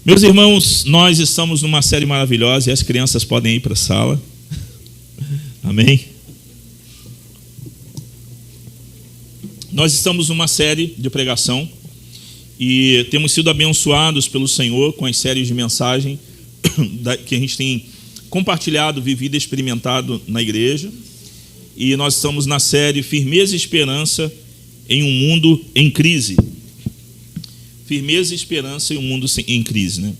Meus irmãos, nós estamos numa série maravilhosa e as crianças podem ir para a sala. Amém? Nós estamos numa série de pregação e temos sido abençoados pelo Senhor com as séries de mensagem que a gente tem compartilhado, vivido e experimentado na igreja. E nós estamos na série Firmeza e Esperança em um Mundo em Crise. Firmeza e esperança em um mundo em crise, né?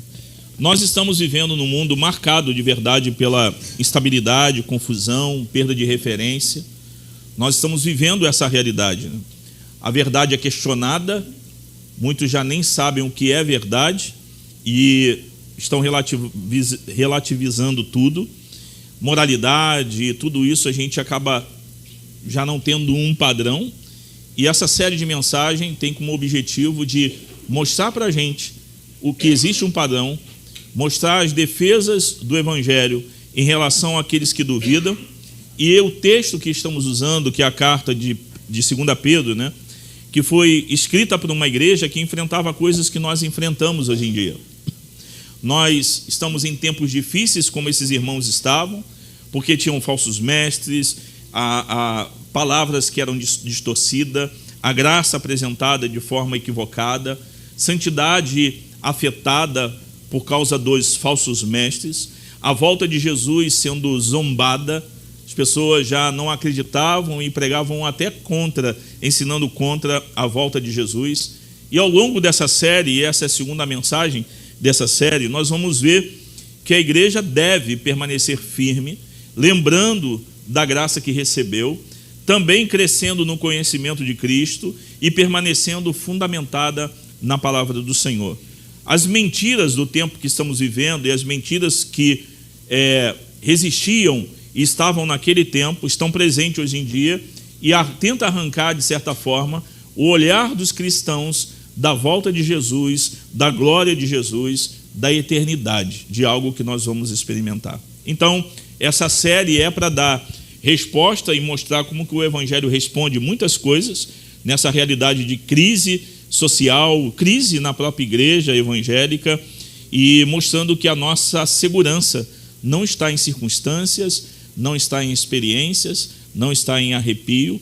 Nós estamos vivendo num mundo marcado de verdade pela instabilidade, confusão, perda de referência. Nós estamos vivendo essa realidade, né? A verdade é questionada, muitos já nem sabem o que é verdade e estão relativizando tudo. Moralidade, tudo isso a gente acaba já não tendo um padrão. E essa série de mensagem tem como objetivo de mostrar para a gente o que existe um padrão, mostrar as defesas do Evangelho em relação àqueles que duvidam. E o texto que estamos usando, que é a carta de 2 Pedro, né, que foi escrita por uma igreja que enfrentava coisas que nós enfrentamos hoje em dia. Nós estamos em tempos difíceis, como esses irmãos estavam, porque tinham falsos mestres, palavras que eram distorcidas, a graça apresentada de forma equivocada, santidade afetada por causa dos falsos mestres, a volta de Jesus sendo zombada, as pessoas já não acreditavam e pregavam até contra, ensinando contra a volta de Jesus. E ao longo dessa série, e essa é a segunda mensagem dessa série, nós vamos ver que a igreja deve permanecer firme, lembrando da graça que recebeu, também crescendo no conhecimento de Cristo e permanecendo fundamentada na palavra do Senhor. As mentiras do tempo que estamos vivendo e as mentiras que resistiam e estavam naquele tempo, estão presentes hoje em dia e tenta arrancar, de certa forma, o olhar dos cristãos da volta de Jesus, da glória de Jesus, da eternidade, de algo que nós vamos experimentar. Então, essa série é para dar resposta e mostrar como que o Evangelho responde muitas coisas nessa realidade de crise social, crise na própria igreja evangélica, e mostrando que a nossa segurança não está em circunstâncias, não está em experiências, não está em arrepio,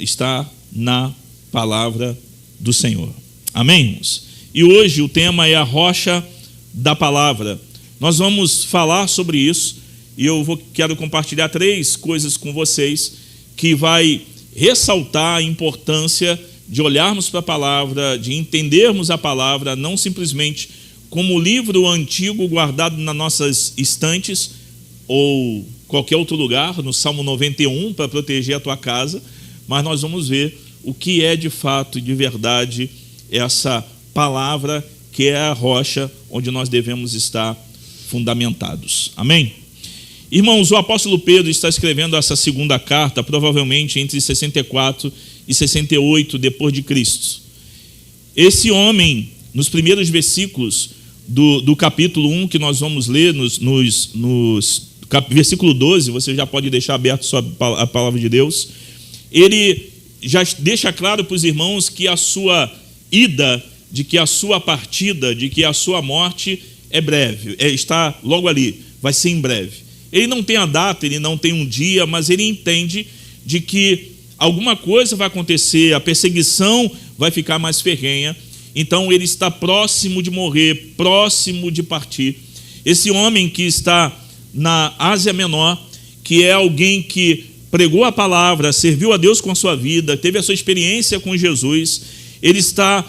está na palavra do Senhor. Amém, irmãos? E hoje o tema é a rocha da palavra. Nós vamos falar sobre isso e quero compartilhar 3 coisas com vocês que vai ressaltar a importância de olharmos para a palavra, de entendermos a palavra, não simplesmente como livro antigo guardado nas nossas estantes ou qualquer outro lugar, no Salmo 91, para proteger a tua casa, mas nós vamos ver o que é de fato e de verdade essa palavra que é a rocha onde nós devemos estar fundamentados. Amém? Irmãos, o apóstolo Pedro está escrevendo essa segunda carta, provavelmente entre 64 e 68 depois de Cristo. Esse homem, nos primeiros versículos do capítulo 1, que nós vamos ler, versículo 12, você já pode deixar aberto a palavra de Deus, ele já deixa claro para os irmãos que a sua ida, de que a sua partida, de que a sua morte é breve, está logo ali, vai ser em breve. Ele não tem a data, ele não tem um dia, mas ele entende de que alguma coisa vai acontecer, a perseguição vai ficar mais ferrenha, então ele está próximo de morrer, próximo de partir. Esse homem que está na Ásia Menor, que é alguém que pregou a palavra, serviu a Deus com a sua vida, teve a sua experiência com Jesus, ele está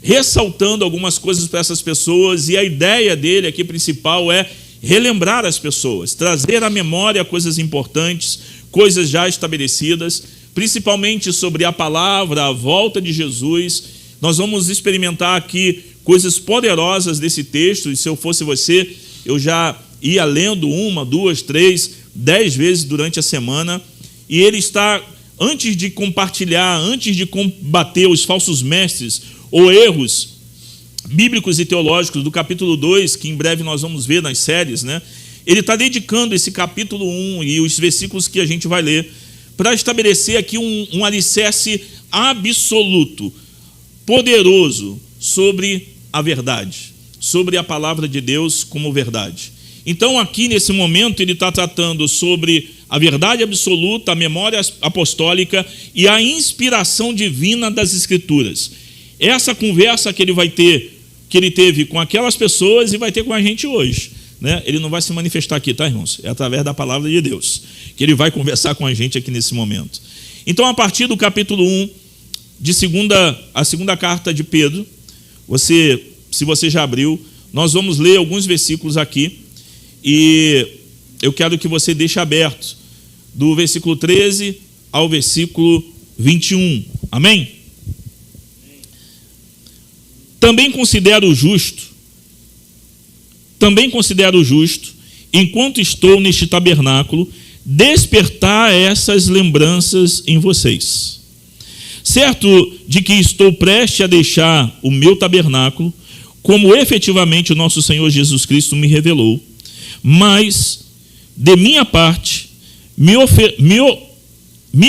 ressaltando algumas coisas para essas pessoas, e a ideia dele aqui principal é relembrar as pessoas, trazer à memória coisas importantes, coisas já estabelecidas, principalmente sobre a palavra, a volta de Jesus. Nós vamos experimentar aqui coisas poderosas desse texto, e se eu fosse você, eu já ia lendo 1, 2, 3, 10 vezes durante a semana, e ele está, antes de compartilhar, antes de combater os falsos mestres ou erros bíblicos e teológicos do capítulo 2, que em breve nós vamos ver nas séries, né? Ele está dedicando esse capítulo 1 e os versículos que a gente vai ler para estabelecer aqui um alicerce absoluto, poderoso sobre a verdade, sobre a palavra de Deus como verdade. Então aqui nesse momento ele está tratando sobre a verdade absoluta, a memória apostólica e a inspiração divina das Escrituras. Essa conversa que ele vai ter, que ele teve com aquelas pessoas e vai ter com a gente hoje, né? Ele não vai se manifestar aqui, tá, irmãos? É através da palavra de Deus que ele vai conversar com a gente aqui nesse momento. Então, a partir do capítulo 1, a segunda carta de Pedro, se você já abriu, nós vamos ler alguns versículos aqui e eu quero que você deixe aberto do versículo 13 ao versículo 21. Amém? Também considero justo, enquanto estou neste tabernáculo, despertar essas lembranças em vocês. Certo de que estou prestes a deixar o meu tabernáculo, como efetivamente o nosso Senhor Jesus Cristo me revelou, mas, de minha parte, me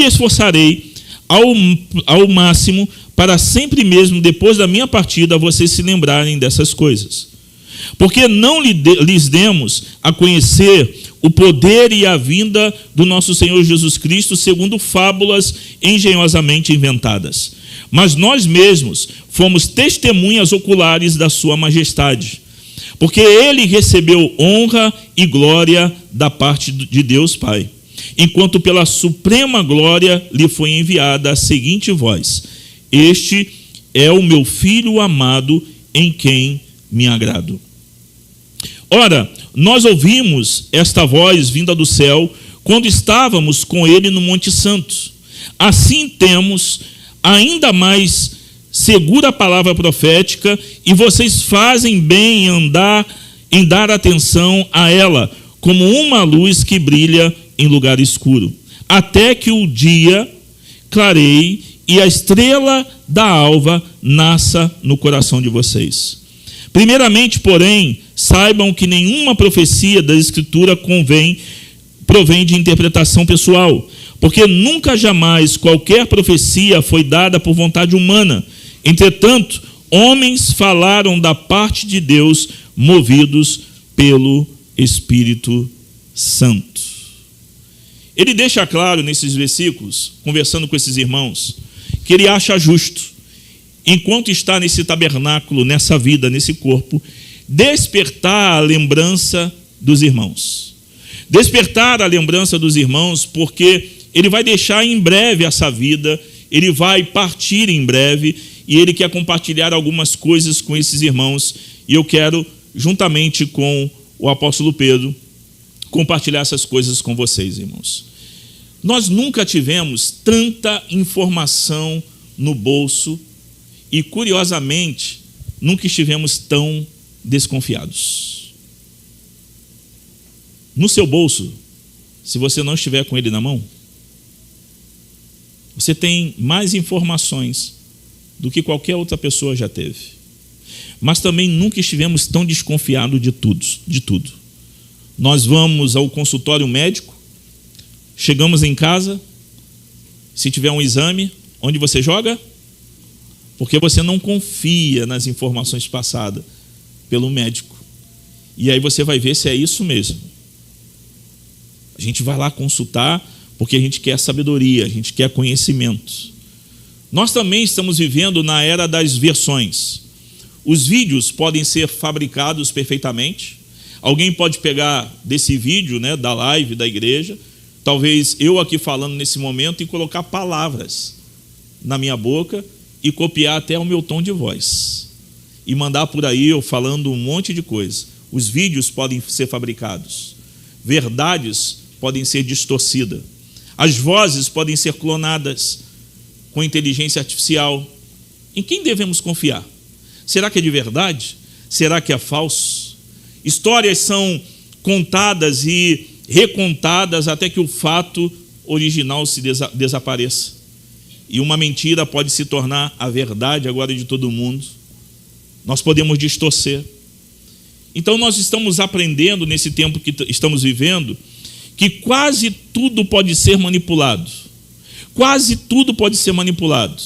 esforçarei ao máximo para sempre mesmo, depois da minha partida, vocês se lembrarem dessas coisas. Porque não lhes demos a conhecer o poder e a vinda do nosso Senhor Jesus Cristo segundo fábulas engenhosamente inventadas. Mas nós mesmos fomos testemunhas oculares da sua majestade. Porque ele recebeu honra e glória da parte de Deus Pai, enquanto pela suprema glória lhe foi enviada a seguinte voz: este é o meu Filho amado, em quem me agrado. Ora, nós ouvimos esta voz vinda do céu quando estávamos com ele no Monte Santo. Assim temos ainda mais segura palavra profética, e vocês fazem bem em dar atenção a ela, como uma luz que brilha em lugar escuro, até que o dia clareie e a estrela da alva nasça no coração de vocês. Primeiramente, porém, saibam que nenhuma profecia da Escritura provém de interpretação pessoal, porque nunca jamais qualquer profecia foi dada por vontade humana. Entretanto, homens falaram da parte de Deus, movidos pelo Espírito Santo. Ele deixa claro nesses versículos, conversando com esses irmãos, que ele acha justo, enquanto está nesse tabernáculo, nessa vida, nesse corpo, despertar a lembrança dos irmãos. Despertar a lembrança dos irmãos, porque ele vai deixar em breve essa vida, ele vai partir em breve, e ele quer compartilhar algumas coisas com esses irmãos, e eu quero, juntamente com o apóstolo Pedro, compartilhar essas coisas com vocês, irmãos. Nós nunca tivemos tanta informação no bolso e, curiosamente, nunca estivemos tão desconfiados. No seu bolso, se você não estiver com ele na mão, você tem mais informações do que qualquer outra pessoa já teve. Mas também nunca estivemos tão desconfiados de tudo. Nós vamos ao consultório médico, chegamos em casa, se tiver um exame, onde você joga? Porque você não confia nas informações passadas pelo médico. E aí você vai ver se é isso mesmo. A gente vai lá consultar porque a gente quer sabedoria, a gente quer conhecimento. Nós também estamos vivendo na era das versões. Os vídeos podem ser fabricados perfeitamente. Alguém pode pegar desse vídeo, né, da live da igreja, talvez eu aqui falando nesse momento, e colocar palavras na minha boca e copiar até o meu tom de voz. E mandar por aí eu falando um monte de coisa. Os vídeos podem ser fabricados. Verdades podem ser distorcidas. As vozes podem ser clonadas com inteligência artificial. Em quem devemos confiar? Será que é de verdade? Será que é falso? Histórias são contadas e recontadas até que o fato original se desapareça. E uma mentira pode se tornar a verdade agora de todo mundo. Nós podemos distorcer. Então nós estamos aprendendo nesse tempo que estamos vivendo que quase tudo pode ser manipulado. Quase tudo pode ser manipulado.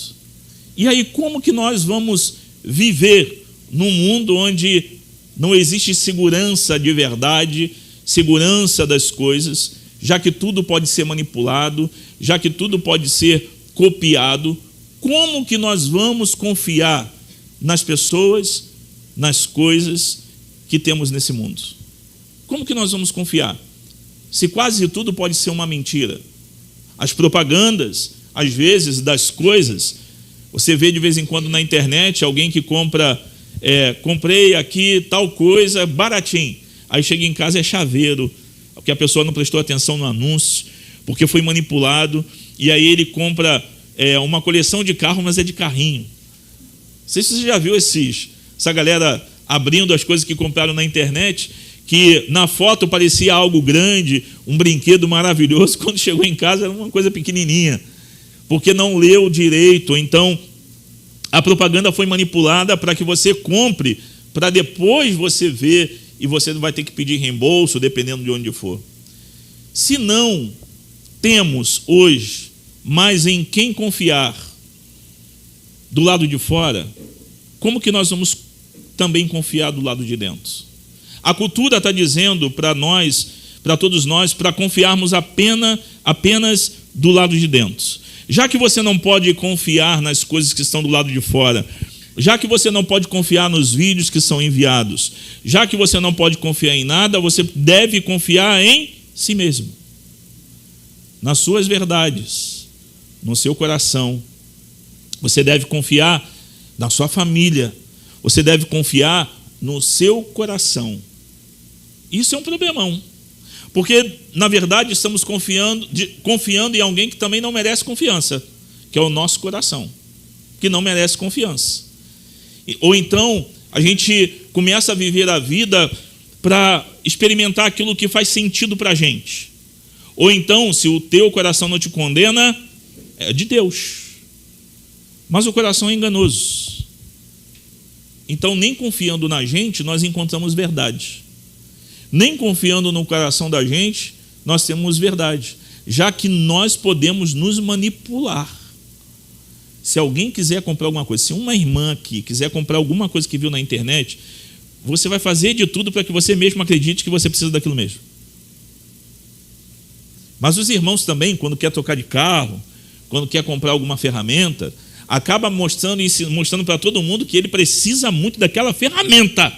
E aí, como que nós vamos viver num mundo onde não existe segurança de verdade, segurança das coisas, já que tudo pode ser manipulado, já que tudo pode ser copiado. Como que nós vamos confiar nas pessoas, nas coisas que temos nesse mundo? Como que nós vamos confiar? Se quase tudo pode ser uma mentira. As propagandas, às vezes, das coisas, você vê de vez em quando na internet alguém que compra, comprei aqui tal coisa, baratinho. Aí chega em casa é chaveiro, porque a pessoa não prestou atenção no anúncio, porque foi manipulado, e aí ele compra uma coleção de carro, mas é de carrinho. Não sei se você já viu essa galera abrindo as coisas que compraram na internet, que na foto parecia algo grande, um brinquedo maravilhoso, quando chegou em casa era uma coisa pequenininha, porque não leu direito. Então, a propaganda foi manipulada para que você compre, para depois você ver, e você vai ter que pedir reembolso, dependendo de onde for. Se não temos hoje mais em quem confiar do lado de fora, como que nós vamos também confiar do lado de dentro? A cultura está dizendo para nós, para todos nós, para confiarmos apenas do lado de dentro. Já que você não pode confiar nas coisas que estão do lado de fora, já que você não pode confiar nos vídeos que são enviados, já que você não pode confiar em nada, você deve confiar em si mesmo, nas suas verdades, no seu coração. Você deve confiar na sua família, você deve confiar no seu coração. Isso é um problemão, porque na verdade estamos confiando em alguém que também não merece confiança, que é o nosso coração, que não merece confiança. Ou então a gente começa a viver a vida para experimentar aquilo que faz sentido para a gente. Ou então, se o teu coração não te condena, é de Deus, mas o coração é enganoso. Então, nem confiando na gente, nós encontramos verdade. Nem confiando no coração da gente, nós temos verdade. Já que nós podemos nos manipular. Se alguém quiser comprar alguma coisa, se uma irmã aqui quiser comprar alguma coisa que viu na internet, você vai fazer de tudo para que você mesmo acredite que você precisa daquilo mesmo. Mas os irmãos também, quando quer trocar de carro, quando quer comprar alguma ferramenta, acaba mostrando para todo mundo que ele precisa muito daquela ferramenta,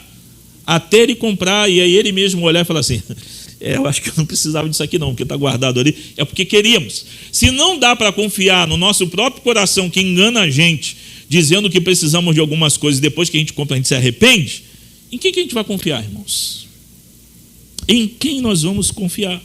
até ele comprar, e aí ele mesmo olhar e falar assim, eu acho que eu não precisava disso aqui não, porque está guardado ali, é porque queríamos. Se não dá para confiar no nosso próprio coração, que engana a gente, dizendo que precisamos de algumas coisas, e depois que a gente compra, a gente se arrepende, em quem que a gente vai confiar, irmãos? Em quem nós vamos confiar?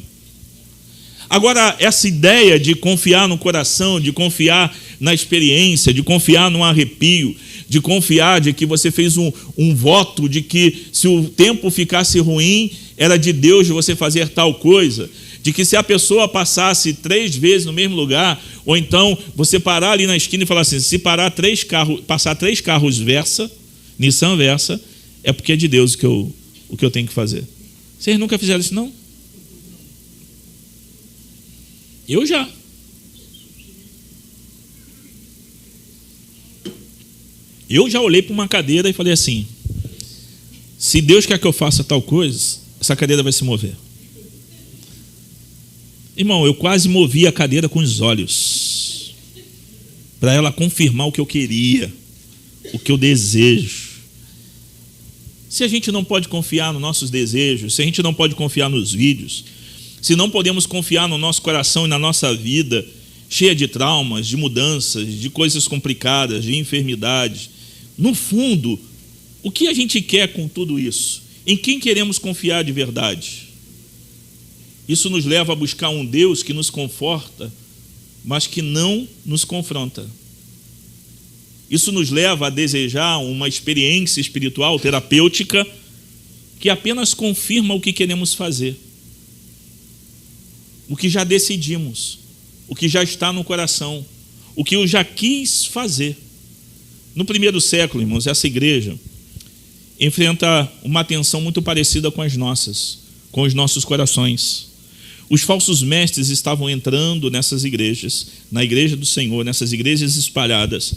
Agora, essa ideia de confiar no coração, de confiar na experiência, de confiar no arrepio, de confiar de que você fez um voto de que se o tempo ficasse ruim, era de Deus de você fazer tal coisa, de que se a pessoa passasse 3 vezes no mesmo lugar, ou então você parar ali na esquina e falar assim, se passar 3 carros Versa, Nissan Versa, é porque é de Deus o que eu tenho que fazer. Vocês nunca fizeram isso, não? Eu já. Eu já olhei para uma cadeira e falei assim, se Deus quer que eu faça tal coisa, essa cadeira vai se mover. Irmão, eu quase movi a cadeira com os olhos, para ela confirmar o que eu queria, o que eu desejo. Se a gente não pode confiar nos nossos desejos, se a gente não pode confiar nos vídeos, se não podemos confiar no nosso coração e na nossa vida, cheia de traumas, de mudanças, de coisas complicadas, de enfermidades, no fundo, o que a gente quer com tudo isso? Em quem queremos confiar de verdade? Isso nos leva a buscar um Deus que nos conforta, mas que não nos confronta. Isso nos leva a desejar uma experiência espiritual, terapêutica, que apenas confirma o que queremos fazer. O que já decidimos, o que já está no coração, o que eu já quis fazer. No primeiro século, irmãos, essa igreja enfrenta uma tensão muito parecida com as nossas, com os nossos corações. Os falsos mestres estavam entrando nessas igrejas, na igreja do Senhor, nessas igrejas espalhadas,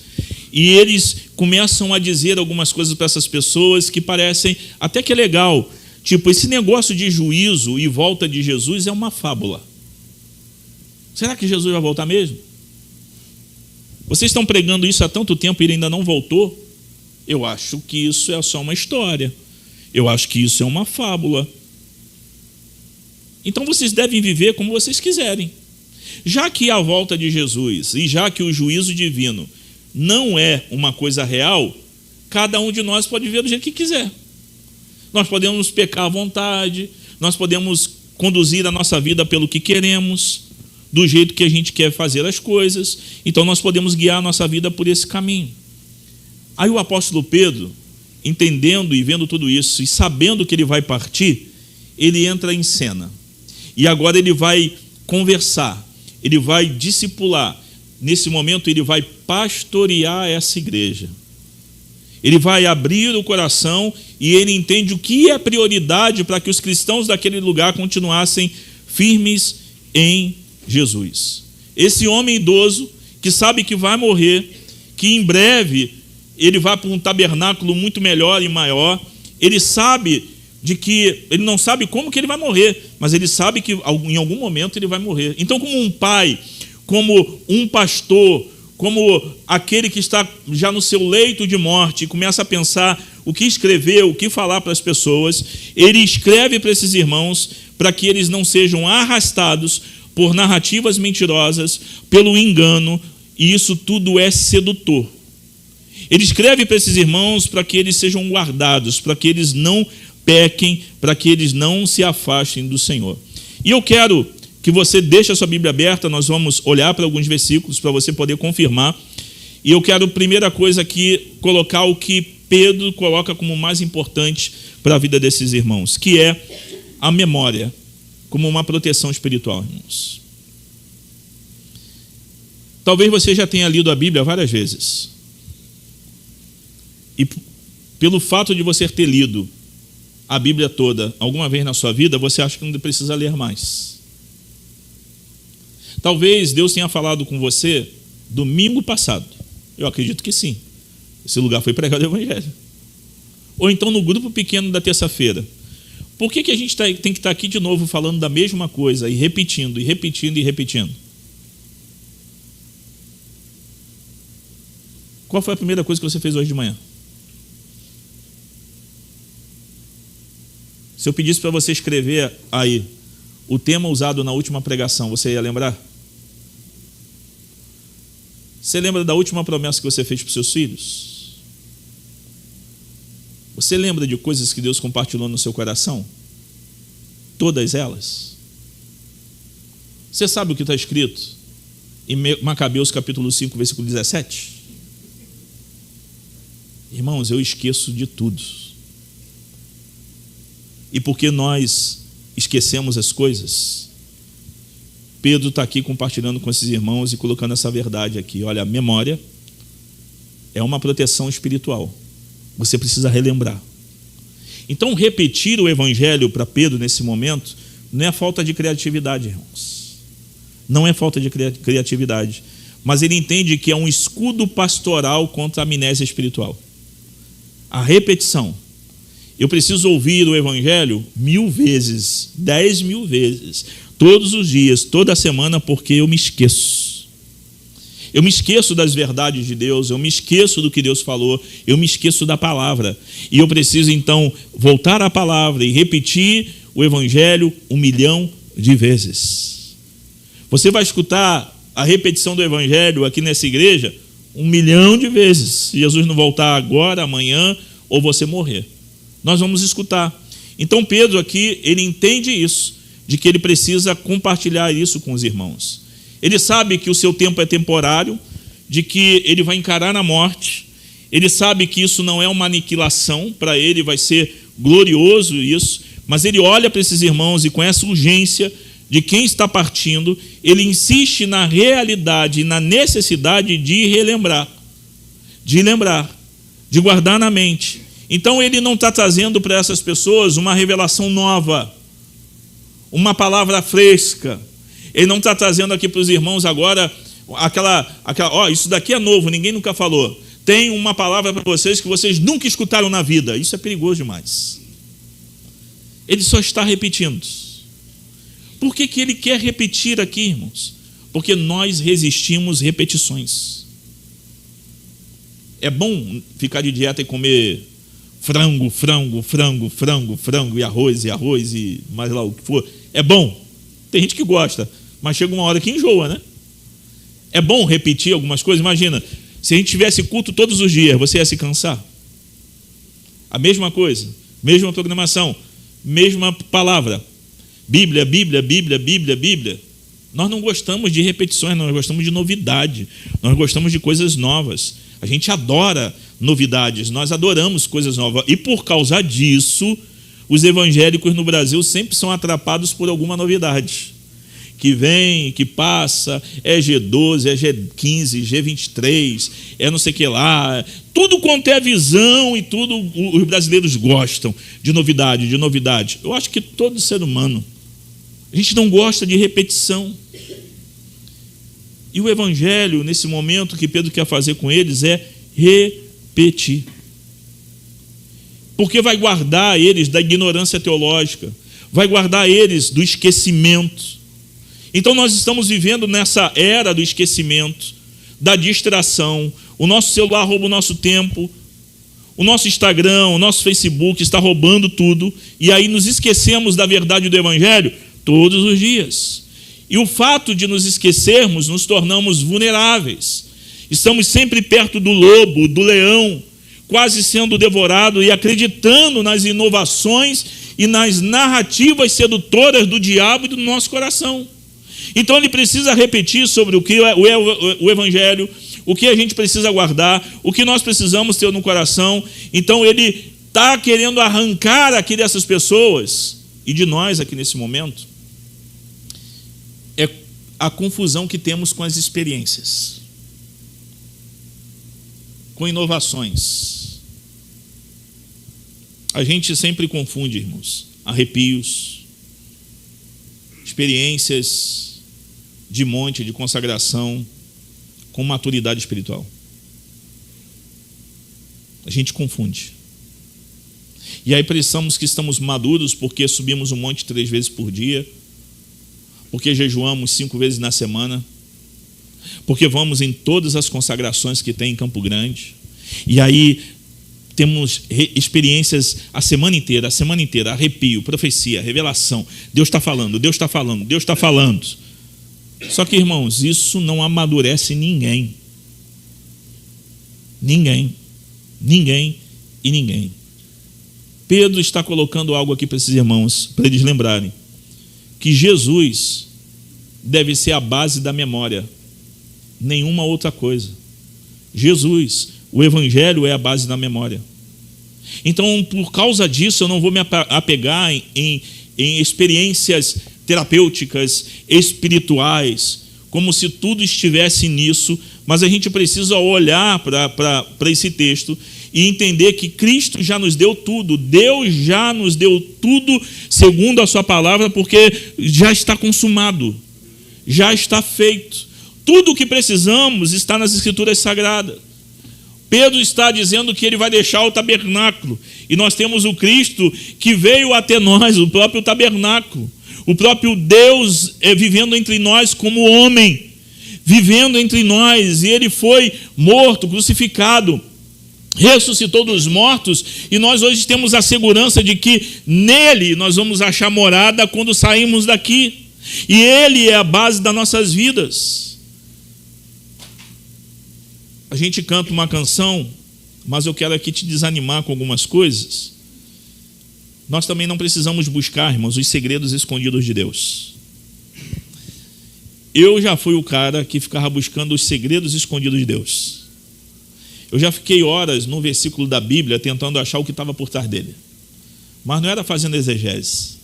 E eles começam a dizer algumas coisas para essas pessoas que parecem até que é legal. Tipo, esse negócio de juízo e volta de Jesus é uma fábula. Será que Jesus vai voltar mesmo? Vocês estão pregando isso há tanto tempo e ele ainda não voltou? Eu acho que isso é só uma história. Eu acho que isso é uma fábula. Então vocês devem viver como vocês quiserem. Já que a volta de Jesus e já que o juízo divino não é uma coisa real, cada um de nós pode viver do jeito que quiser. Nós podemos pecar à vontade, nós podemos conduzir a nossa vida pelo que queremos, do jeito que a gente quer fazer as coisas. Então nós podemos guiar a nossa vida por esse caminho. Aí o apóstolo Pedro, entendendo e vendo tudo isso e sabendo que ele vai partir, ele entra em cena. E agora ele vai conversar, ele vai discipular. Nesse momento ele vai pastorear essa igreja. Ele vai abrir o coração e ele entende o que é prioridade para que os cristãos daquele lugar continuassem firmes em Jesus. Esse homem idoso que sabe que vai morrer, que em breve ele vai para um tabernáculo muito melhor e maior, ele sabe de que, ele não sabe como que ele vai morrer, mas ele sabe que em algum momento ele vai morrer. Então, como um pai, como um pastor, como aquele que está já no seu leito de morte e começa a pensar o que escrever, o que falar para as pessoas, ele escreve para esses irmãos para que eles não sejam arrastados por narrativas mentirosas, pelo engano, e isso tudo é sedutor. Ele escreve para esses irmãos para que eles sejam guardados, para que eles não pequem, para que eles não se afastem do Senhor. E eu quero que você deixe a sua Bíblia aberta, nós vamos olhar para alguns versículos para você poder confirmar. E eu quero, primeira coisa aqui, colocar o que Pedro coloca como mais importante para a vida desses irmãos, que é a memória como uma proteção espiritual, irmãos. Talvez você já tenha lido a Bíblia várias vezes. E pelo fato de você ter lido a Bíblia toda alguma vez na sua vida, você acha que não precisa ler mais. Talvez Deus tenha falado com você domingo passado. Eu acredito que sim. Esse lugar foi pregado o Evangelho. Ou então no grupo pequeno da terça-feira. Por que a gente tem que estar aqui de novo falando da mesma coisa e repetindo, e repetindo, e repetindo? Qual foi a primeira coisa que você fez hoje de manhã? Se eu pedisse para você escrever aí o tema usado na última pregação, você ia lembrar? Você lembra da última promessa que você fez para os seus filhos? Você lembra de coisas que Deus compartilhou no seu coração? Todas elas? Você sabe o que está escrito em Macabeus capítulo 5, versículo 17? Irmãos, eu esqueço de tudo. E porque nós esquecemos as coisas, Pedro está aqui compartilhando com esses irmãos e colocando essa verdade aqui. Olha, a memória é uma proteção espiritual. Você precisa relembrar. Então, repetir o Evangelho para Pedro nesse momento não é falta de criatividade, irmãos. Não é falta de criatividade. Mas ele entende que é um escudo pastoral contra a amnésia espiritual. A repetição. Eu preciso ouvir o Evangelho 1000 vezes, 10.000 vezes, todos os dias, toda semana, porque eu me esqueço. Eu me esqueço das verdades de Deus, eu me esqueço do que Deus falou, eu me esqueço da palavra. E eu preciso, então, voltar à palavra e repetir o Evangelho 1.000.000 de vezes. Você vai escutar a repetição do Evangelho aqui nessa igreja 1.000.000 de vezes. Se Jesus não voltar agora, amanhã, ou você morrer. Nós vamos escutar. Então Pedro aqui, ele entende isso, de que ele precisa compartilhar isso com os irmãos. Ele sabe que o seu tempo é temporário, de que ele vai encarar a morte. Ele sabe que isso não é uma aniquilação, para ele vai ser glorioso isso, mas ele olha para esses irmãos e com essa urgência de quem está partindo, ele insiste na realidade e na necessidade de relembrar, de lembrar, de guardar na mente. Então ele não está trazendo para essas pessoas uma revelação nova, uma palavra fresca. Ele não está trazendo aqui para os irmãos agora isso daqui é novo, ninguém nunca falou. tem uma palavra para vocês que vocês nunca escutaram na vida. Isso é perigoso demais. Ele só está repetindo. Por que ele quer repetir aqui, irmãos? Porque nós resistimos repetições. É bom ficar de dieta e comer frango e arroz e mais lá o que for. É bom. Tem gente que gosta, mas chega uma hora que enjoa, né? É bom repetir algumas coisas. Imagina, se a gente tivesse culto todos os dias, você ia se cansar? A mesma coisa, mesma programação, mesma palavra. Bíblia. Nós não gostamos de repetições, nós gostamos de novidade. Nós gostamos de coisas novas. A gente adora novidades, nós adoramos coisas novas. E por causa disso, os evangélicos no Brasil sempre são atrapados por alguma novidade. Que vem, que passa, é G12, é G15, G23, é não sei o que lá. Tudo quanto é visão e tudo, os brasileiros gostam de novidade. Eu acho que todo ser humano, a gente não gosta de repetição. E o evangelho, nesse momento, que Pedro quer fazer com eles é repetir. Porque vai guardar eles da ignorância teológica, vai guardar eles do esquecimento. Então nós estamos vivendo nessa era do esquecimento, da distração. O nosso celular rouba o nosso tempo, o nosso Instagram, o nosso Facebook está roubando tudo, e aí nos esquecemos da verdade do evangelho todos os dias. E o fato de nos esquecermos, nos tornamos vulneráveis. Estamos sempre perto do lobo, do leão, quase sendo devorado e acreditando nas inovações e nas narrativas sedutoras do diabo e do nosso coração. Então ele precisa repetir sobre o que é o evangelho, o que a gente precisa guardar, o que nós precisamos ter no coração. Então ele está querendo arrancar aqui dessas pessoas e de nós aqui nesse momento é a confusão que temos com as experiências, com inovações. A gente sempre confunde, irmãos, arrepios, experiências de monte, de consagração, com maturidade espiritual. A gente confunde. E aí pensamos que estamos maduros porque subimos um monte 3 vezes por dia, porque jejuamos 5 vezes na semana, porque vamos em todas as consagrações que tem em Campo Grande, e aí temos experiências a semana inteira, arrepio, profecia, revelação. Deus está falando. Só que, irmãos, isso não amadurece ninguém. Ninguém. Pedro está colocando algo aqui para esses irmãos, para eles lembrarem que Jesus deve ser a base da memória, nenhuma outra coisa. Jesus, o evangelho é a base da memória. Então, por causa disso, eu não vou me apegar em experiências terapêuticas, espirituais, como se tudo estivesse nisso, mas a gente precisa olhar para esse texto e entender que Cristo já nos deu tudo, Deus já nos deu tudo segundo a sua palavra, porque já está consumado, já está feito. Tudo o que precisamos está nas Escrituras Sagradas. Pedro está dizendo que ele vai deixar o tabernáculo, e nós temos o Cristo que veio até nós, o próprio tabernáculo, o próprio Deus vivendo entre nós como homem, vivendo entre nós, e ele foi morto, crucificado, ressuscitou dos mortos, e nós hoje temos a segurança de que nele nós vamos achar morada quando sairmos daqui, e ele é a base das nossas vidas. A gente canta uma canção, mas eu quero aqui te desanimar com algumas coisas. Nós também não precisamos buscar, irmãos, os segredos escondidos de Deus. Eu já fui o cara que ficava buscando os segredos escondidos de Deus. Eu já fiquei horas num versículo da Bíblia tentando achar o que estava por trás dele. Mas não era fazendo exegese.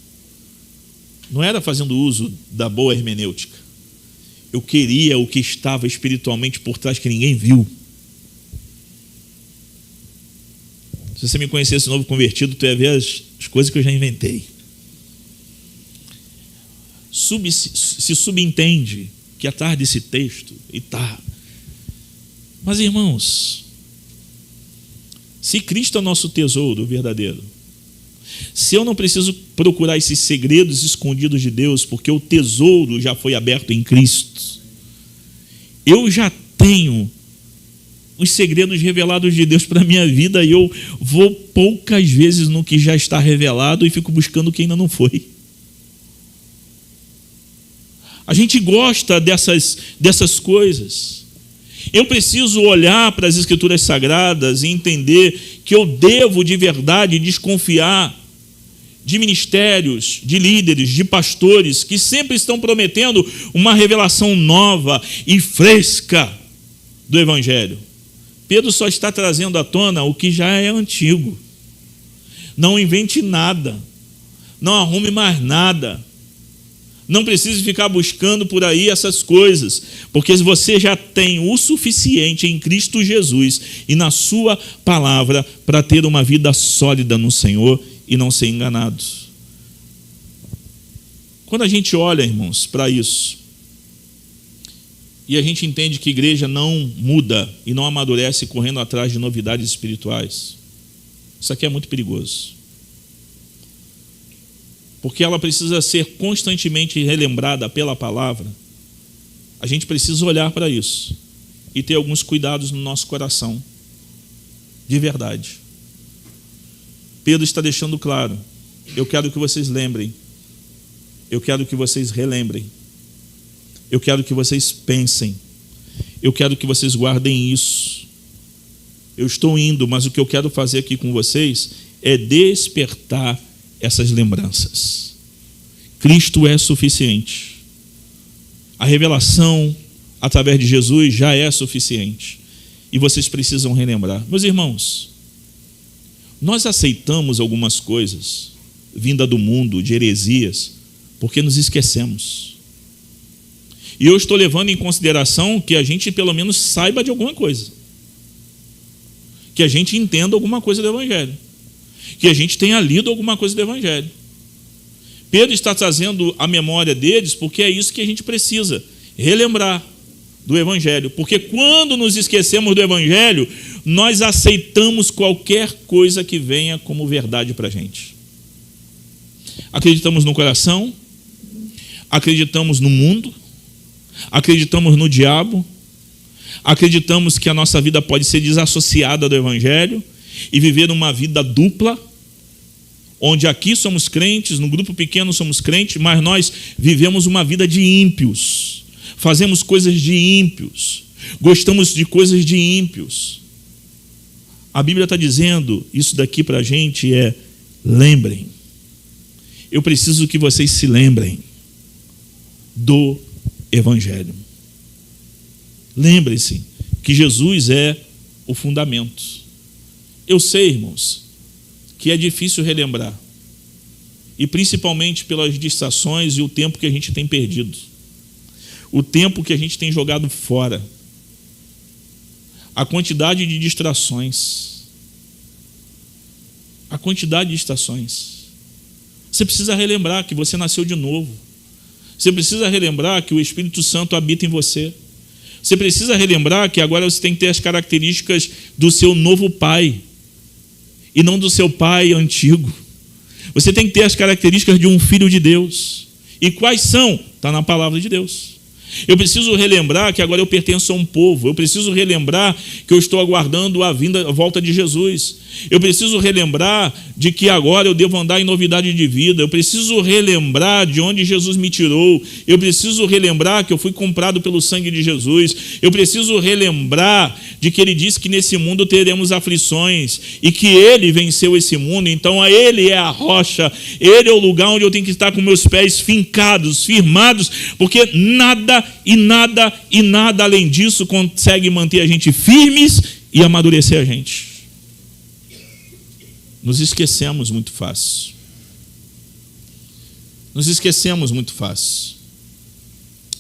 Não era fazendo uso da boa hermenêutica. Eu queria o que estava espiritualmente por trás que ninguém viu. Se você me conhecesse novo convertido, tu ia ver as coisas que eu já inventei. Se subentende que atrás desse texto, e tá. Mas, irmãos, Se Cristo é nosso tesouro verdadeiro, se eu não preciso procurar esses segredos escondidos de Deus, porque o tesouro já foi aberto em Cristo, eu já tenho os segredos revelados de Deus para a minha vida e eu vou poucas vezes no que já está revelado e fico buscando o que ainda não foi. A gente gosta dessas coisas. Eu preciso olhar para as Escrituras Sagradas e entender que eu devo de verdade desconfiar de ministérios, de líderes, de pastores que sempre estão prometendo uma revelação nova e fresca do Evangelho. Pedro só está trazendo à tona o que já é antigo. Não invente nada, não arrume mais nada. Não precise ficar buscando por aí essas coisas, porque você já tem o suficiente em Cristo Jesus e na sua palavra para ter uma vida sólida no Senhor e não ser enganado. Quando a gente olha, irmãos, para isso, e a gente entende que a igreja não muda e não amadurece correndo atrás de novidades espirituais, isso aqui é muito perigoso. Porque ela precisa ser constantemente relembrada pela palavra. A gente precisa olhar para isso e ter alguns cuidados no nosso coração, de verdade. Pedro está deixando claro: eu quero que vocês lembrem, eu quero que vocês relembrem, eu quero que vocês pensem, eu quero que vocês guardem isso. Eu estou indo, mas o que eu quero fazer aqui com vocês é despertar essas lembranças. Cristo é suficiente. A revelação através de Jesus já é suficiente. E vocês precisam relembrar. Meus irmãos, nós aceitamos algumas coisas vinda do mundo, de heresias, porque nos esquecemos. E eu estou levando em consideração que a gente pelo menos saiba de alguma coisa. Que a gente entenda alguma coisa do Evangelho. Que a gente tenha lido alguma coisa do Evangelho. Pedro está trazendo a memória deles porque é isso que a gente precisa, relembrar do Evangelho. Porque quando nos esquecemos do Evangelho, nós aceitamos qualquer coisa que venha como verdade para a gente. Acreditamos no coração, acreditamos no mundo, acreditamos no diabo, acreditamos que a nossa vida pode ser desassociada do Evangelho e viver uma vida dupla, onde aqui somos crentes, no grupo pequeno somos crentes, mas nós vivemos uma vida de ímpios, fazemos coisas de ímpios, gostamos de coisas de ímpios. A Bíblia está dizendo isso daqui para a gente lembrem. Eu preciso que vocês se lembrem do Evangelho. Lembrem-se que Jesus é o fundamento. Eu sei, irmãos, que é difícil relembrar, e principalmente pelas distrações e o tempo que a gente tem perdido, o tempo que a gente tem jogado fora, a quantidade de distrações, Você precisa relembrar que você nasceu de novo. Você precisa relembrar que o Espírito Santo habita em você. Você precisa relembrar que agora você tem que ter as características do seu novo pai e não do seu pai antigo. Você tem que ter as características de um filho de Deus. E quais são? Está na palavra de Deus. Eu preciso relembrar que agora eu pertenço a um povo. Eu preciso relembrar que eu estou aguardando a volta de Jesus. Eu preciso relembrar de que agora eu devo andar em novidade de vida. Eu preciso relembrar de onde Jesus me tirou. Eu preciso relembrar que eu fui comprado pelo sangue de Jesus. Eu preciso relembrar de que Ele disse que nesse mundo teremos aflições e que Ele venceu esse mundo. Então Ele é a rocha. Ele é o lugar onde eu tenho que estar com meus pés fincados, firmados, porque nada além disso consegue manter a gente firmes e amadurecer a gente. Nos esquecemos muito fácil.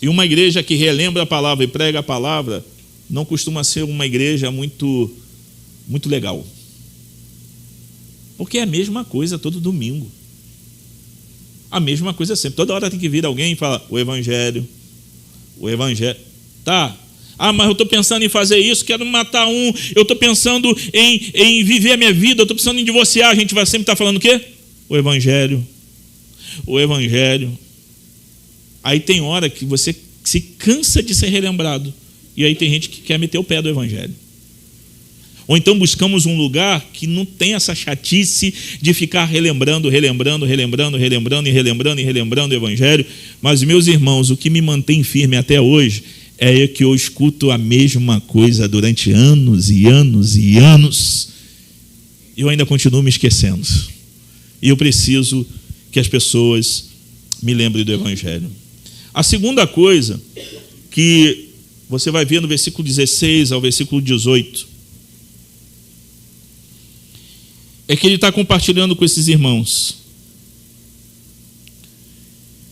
E uma igreja que relembra a palavra e prega a palavra não costuma ser uma igreja muito legal. Porque é a mesma coisa todo domingo. A mesma coisa sempre. Toda hora tem que vir alguém e falar o Evangelho. Tá, Ah, mas eu estou pensando em fazer isso, quero matar um, eu estou pensando em viver a minha vida, eu estou pensando em divorciar. A gente vai sempre estar falando o quê? O Evangelho. O Evangelho. Aí tem hora que você se cansa de ser relembrado. E aí tem gente que quer meter o pé do Evangelho. Ou então buscamos um lugar que não tem essa chatice de ficar relembrando o Evangelho. Mas, meus irmãos, o que me mantém firme até hoje é que eu escuto a mesma coisa durante anos e anos e anos. E eu ainda continuo me esquecendo. E eu preciso que as pessoas me lembrem do Evangelho. A segunda coisa que você vai ver no versículo 16 ao versículo 18 é que ele está compartilhando com esses irmãos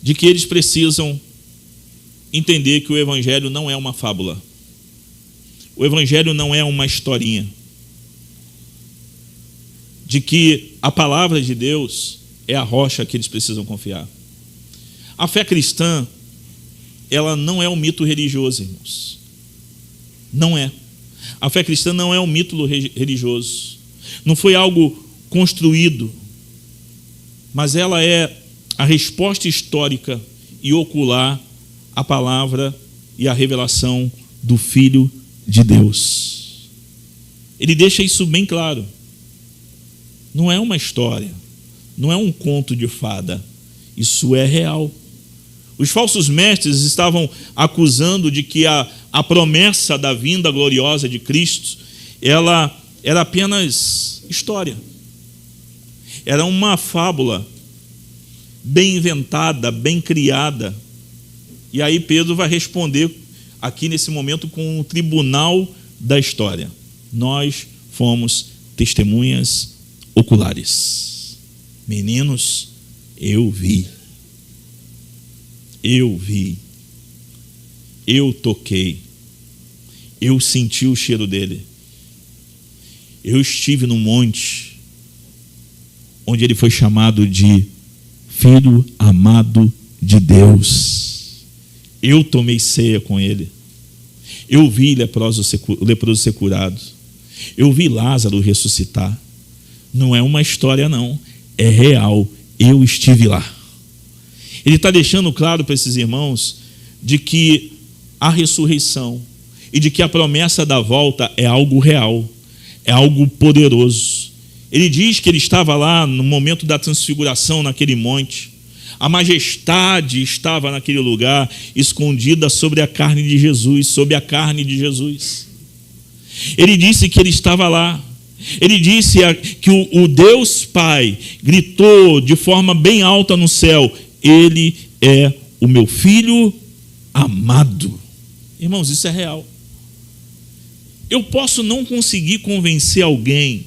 de que eles precisam entender que o Evangelho não é uma fábula. O Evangelho não é uma historinha. De que a palavra de Deus é a rocha que eles precisam confiar. A fé cristã, ela não é um mito religioso, irmãos. Não é. A fé cristã não é um mito religioso. Não foi algo construído, mas ela é a resposta histórica e ocular à palavra e à revelação do Filho de Deus. Ele deixa isso bem claro. Não é uma história, não é um conto de fada, isso é real. Os falsos mestres estavam acusando de que a promessa da vinda gloriosa de Cristo, ela era apenas história. Era uma fábula bem inventada, bem criada. E aí Pedro vai responder aqui nesse momento com o tribunal da história. Nós fomos testemunhas oculares. Meninos, eu vi. Eu vi. Eu toquei. Eu senti o cheiro dele. Eu estive no monte onde ele foi chamado de Filho amado de Deus. Eu tomei ceia com ele. Eu vi o leproso ser curado. Eu vi Lázaro ressuscitar. Não é uma história, não. É real. Eu estive lá. Ele está deixando claro para esses irmãos de que a ressurreição e de que a promessa da volta é algo real, é algo poderoso. Ele diz que ele estava lá no momento da transfiguração naquele monte. A majestade estava naquele lugar, escondida sobre a carne de Jesus, sobre a carne de Jesus. Ele disse que ele estava lá. Ele disse que o Deus Pai gritou de forma bem alta no céu: Ele é o meu Filho amado. Irmãos, isso é real. Eu posso não conseguir convencer alguém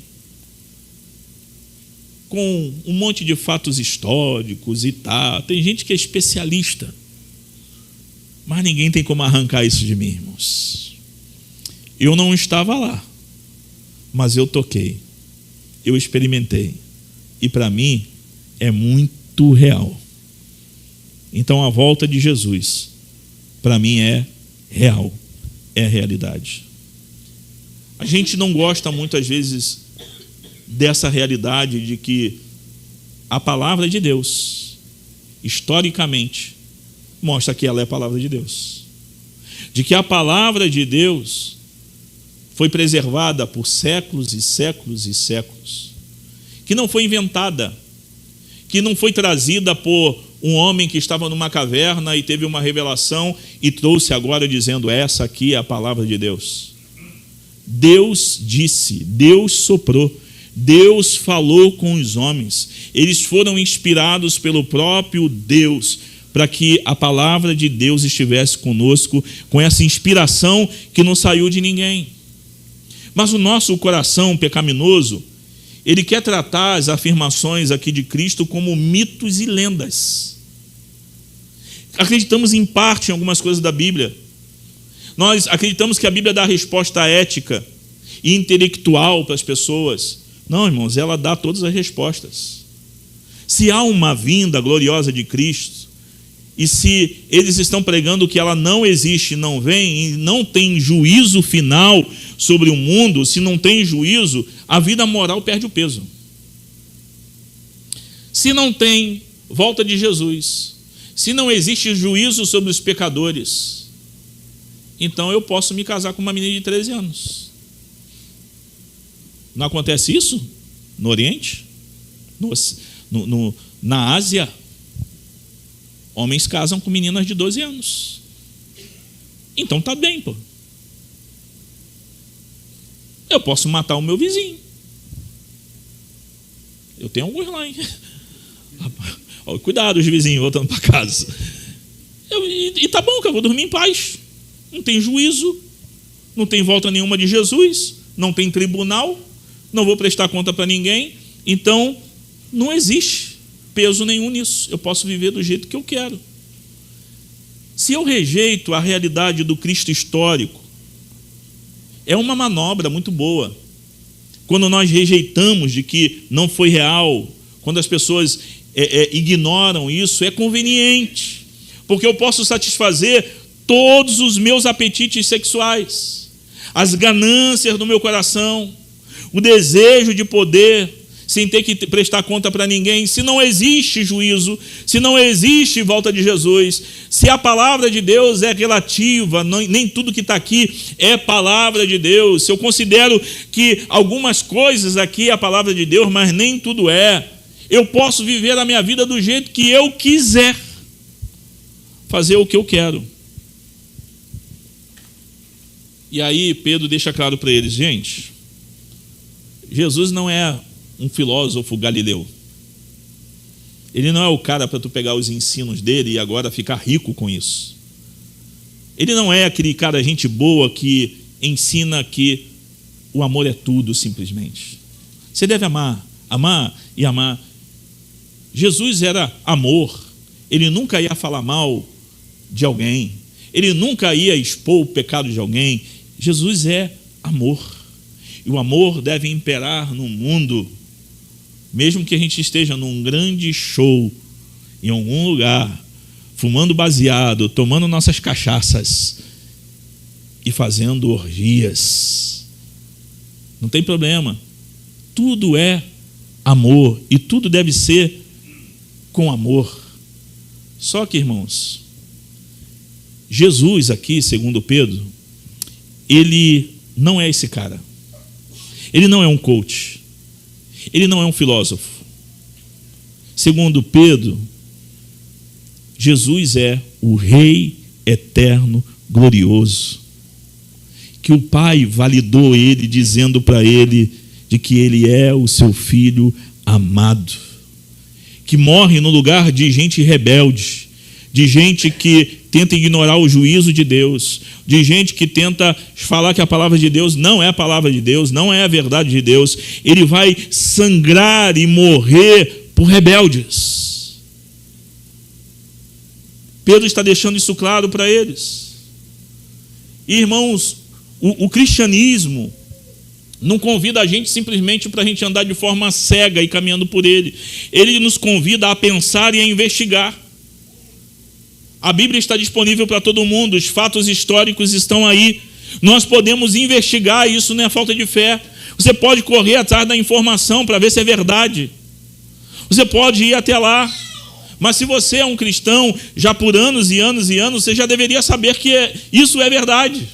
com um monte de fatos históricos e tal. Tem gente que é especialista. Mas ninguém tem como arrancar isso de mim, irmãos. Eu não estava lá, mas eu toquei. Eu experimentei. E para mim é muito real. Então a volta de Jesus, para mim é real. É realidade. A gente não gosta muitas vezes dessa realidade de que a palavra de Deus, historicamente, mostra que ela é a palavra de Deus. De que a palavra de Deus foi preservada por séculos e séculos e séculos. Que não foi inventada. Que não foi trazida por um homem que estava numa caverna e teve uma revelação e trouxe agora dizendo: essa aqui é a palavra de Deus. Deus disse, Deus soprou. Deus falou com os homens. Eles foram inspirados pelo próprio Deus para que a palavra de Deus estivesse conosco, com essa inspiração que não saiu de ninguém. Mas o nosso coração pecaminoso, ele quer tratar as afirmações aqui de Cristo como mitos e lendas. Acreditamos em parte em algumas coisas da Bíblia. Nós acreditamos que a Bíblia dá a resposta ética e intelectual para as pessoas. Não, irmãos, ela dá todas as respostas. Se há uma vinda gloriosa de Cristo, e se eles estão pregando que ela não existe, não vem, e não tem juízo final sobre o mundo, se não tem juízo, a vida moral perde o peso. Se não tem volta de Jesus, se não existe juízo sobre os pecadores, então eu posso me casar com uma menina de 13 anos. Não acontece isso no Oriente? Na Ásia? Homens casam com meninas de 12 anos. Então tá bem, pô. Eu posso matar o meu vizinho. Eu tenho alguns lá, hein? Cuidado, os vizinhos, voltando para casa. E tá bom, que eu vou dormir em paz. Não tem juízo, não tem volta nenhuma de Jesus, não tem tribunal, não vou prestar conta para ninguém. Então, não existe peso nenhum nisso. Eu posso viver do jeito que eu quero. Se eu rejeito a realidade do Cristo histórico, é uma manobra muito boa. Quando nós rejeitamos de que não foi real, quando as pessoas ignoram isso, é conveniente, porque eu posso satisfazer todos os meus apetites sexuais, as ganâncias do meu coração, o desejo de poder, sem ter que prestar conta para ninguém. Se não existe juízo, se não existe volta de Jesus, se a palavra de Deus é relativa, nem tudo que está aqui é palavra de Deus, se eu considero que algumas coisas aqui é a palavra de Deus, mas nem tudo é, eu posso viver a minha vida do jeito que eu quiser, fazer o que eu quero. E aí Pedro deixa claro para eles, gente, Jesus não é um filósofo galileu. Ele não é o cara para tu pegar os ensinos dele e agora ficar rico com isso. Ele não é aquele cara, gente boa, que ensina que o amor é tudo, simplesmente. Você deve amar, amar e amar. Jesus era amor. Ele nunca ia falar mal de alguém. Ele nunca ia expor o pecado de alguém. Jesus é amor. E o amor deve imperar no mundo. Mesmo que a gente esteja num grande show, em algum lugar, fumando baseado, tomando nossas cachaças e fazendo orgias, não tem problema. Tudo é amor e tudo deve ser com amor. Só que, irmãos, Jesus aqui, segundo Pedro, ele não é esse cara. Ele não é um coach. Ele não é um filósofo. Segundo Pedro, Jesus é o Rei eterno, glorioso, que o Pai validou ele, dizendo para ele de que ele é o seu Filho amado, que morre no lugar de gente rebelde, de gente que tenta ignorar o juízo de Deus, de gente que tenta falar que a palavra de Deus não é a palavra de Deus, não é a verdade de Deus. Ele vai sangrar e morrer por rebeldes. Pedro está deixando isso claro para eles. Irmãos, o cristianismo não convida a gente simplesmente para a gente andar de forma cega e caminhando por ele. Ele nos convida a pensar e a investigar. A Bíblia está disponível para todo mundo, os fatos históricos estão aí. Nós podemos investigar, isso não é falta de fé. Você pode correr atrás da informação para ver se é verdade. Você pode ir até lá. Mas se você é um cristão já por anos e anos e anos, você já deveria saber que isso é verdade.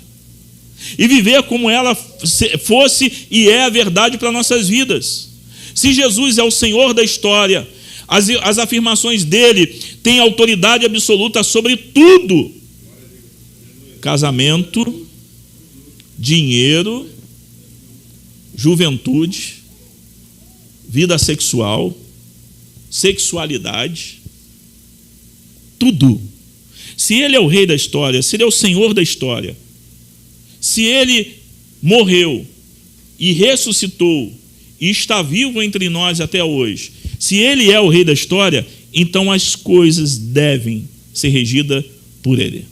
E viver como ela fosse e é a verdade para nossas vidas. Se Jesus é o Senhor da história, as afirmações dele têm autoridade absoluta sobre tudo. Casamento, dinheiro, juventude, vida sexual, sexualidade, tudo. Se ele é o rei da história, se ele é o Senhor da história, se ele morreu e ressuscitou e está vivo entre nós até hoje, se ele é o rei da história, então as coisas devem ser regidas por ele.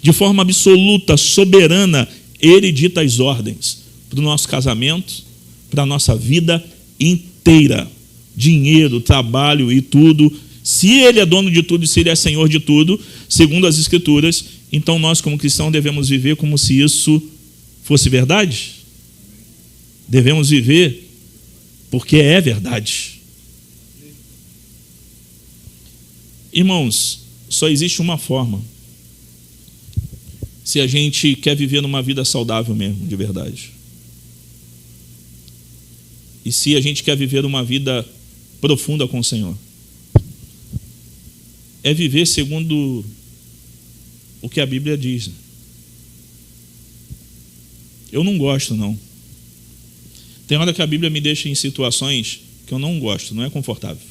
De forma absoluta, soberana, ele dita as ordens para o nosso casamento, para a nossa vida inteira. Dinheiro, trabalho e tudo Se Ele é dono de tudo e se Ele é Senhor de tudo, segundo as Escrituras, então nós como cristãos devemos viver como se isso fosse verdade? Devemos viver porque é verdade. Irmãos, só existe uma forma. Se a gente quer viver numa vida saudável mesmo, de verdade. E se a gente quer viver uma vida profunda com o Senhor. É viver segundo o que a Bíblia diz. Eu não gosto, não. Tem hora que a Bíblia me deixa em situações que eu não gosto, não é confortável.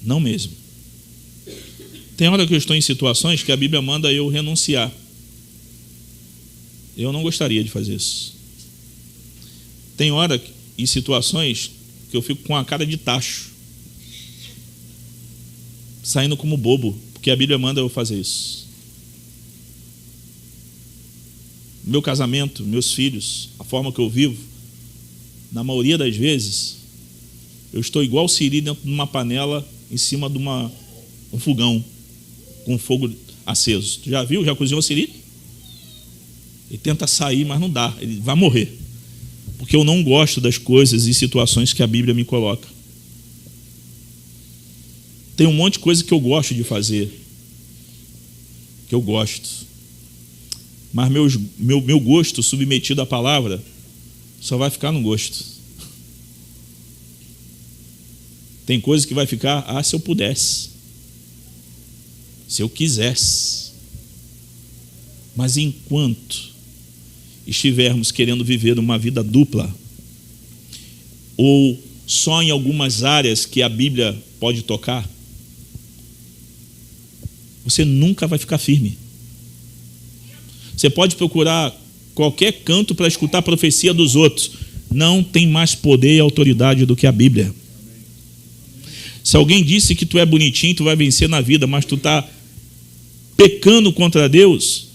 Não mesmo. Tem hora que eu estou em situações que a Bíblia manda eu renunciar. Eu não gostaria de fazer isso. Tem hora e situações que eu fico com a cara de tacho, saindo como bobo, porque a Bíblia manda eu fazer isso. Meu casamento, meus filhos, a forma que eu vivo, na maioria das vezes, eu estou igual siri dentro de uma panela, em cima de um fogão, com fogo aceso. Tu já viu? Já cozinhou siri? Ele tenta sair, mas não dá, ele vai morrer. Porque eu não gosto das coisas e situações que a Bíblia me coloca. Tem um monte de coisa que eu gosto de fazer, que eu gosto. Mas meu gosto submetido à palavra só vai ficar no gosto. Tem coisa que vai ficar, se eu pudesse, se eu quisesse. Mas enquanto estivermos querendo viver uma vida dupla, ou só em algumas áreas que a Bíblia pode tocar, você nunca vai ficar firme. Você pode procurar qualquer canto para escutar a profecia dos outros. Não tem mais poder e autoridade do que a Bíblia. Se alguém disse que tu é bonitinho, tu vai vencer na vida, mas tu está pecando contra Deus,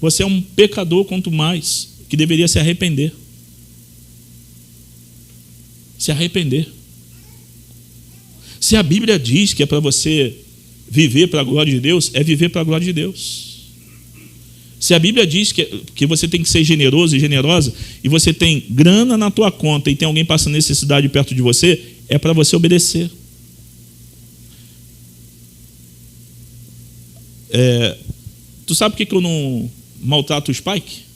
você é um pecador quanto mais, que deveria se arrepender. Se arrepender. Se a Bíblia diz que é para você viver para a glória de Deus, é viver para a glória de Deus. Se a Bíblia diz que você tem que ser generoso e generosa, e você tem grana na tua conta e tem alguém passando necessidade perto de você, é para você obedecer. Tu sabe por que eu não maltrato o Spike?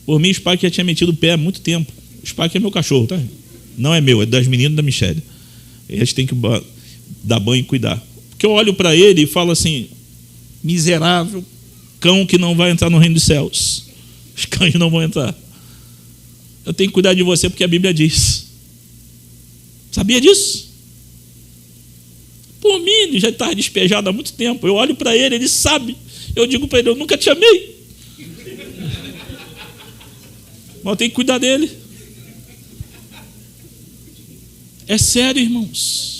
Por mim, o Spike já tinha metido o pé há muito tempo. O Spike é meu cachorro, tá? Não é meu, é das meninas da Michelle. Eles têm que dar banho e cuidar. Porque eu olho para ele e falo assim: miserável cão que não vai entrar no reino dos céus. Os cães não vão entrar. Eu tenho que cuidar de você porque a Bíblia diz. Sabia disso? Por mim, ele já está despejado há muito tempo. Eu olho para ele, ele sabe. Eu digo para ele: eu nunca te amei. Mas eu tenho que cuidar dele. É sério, irmãos.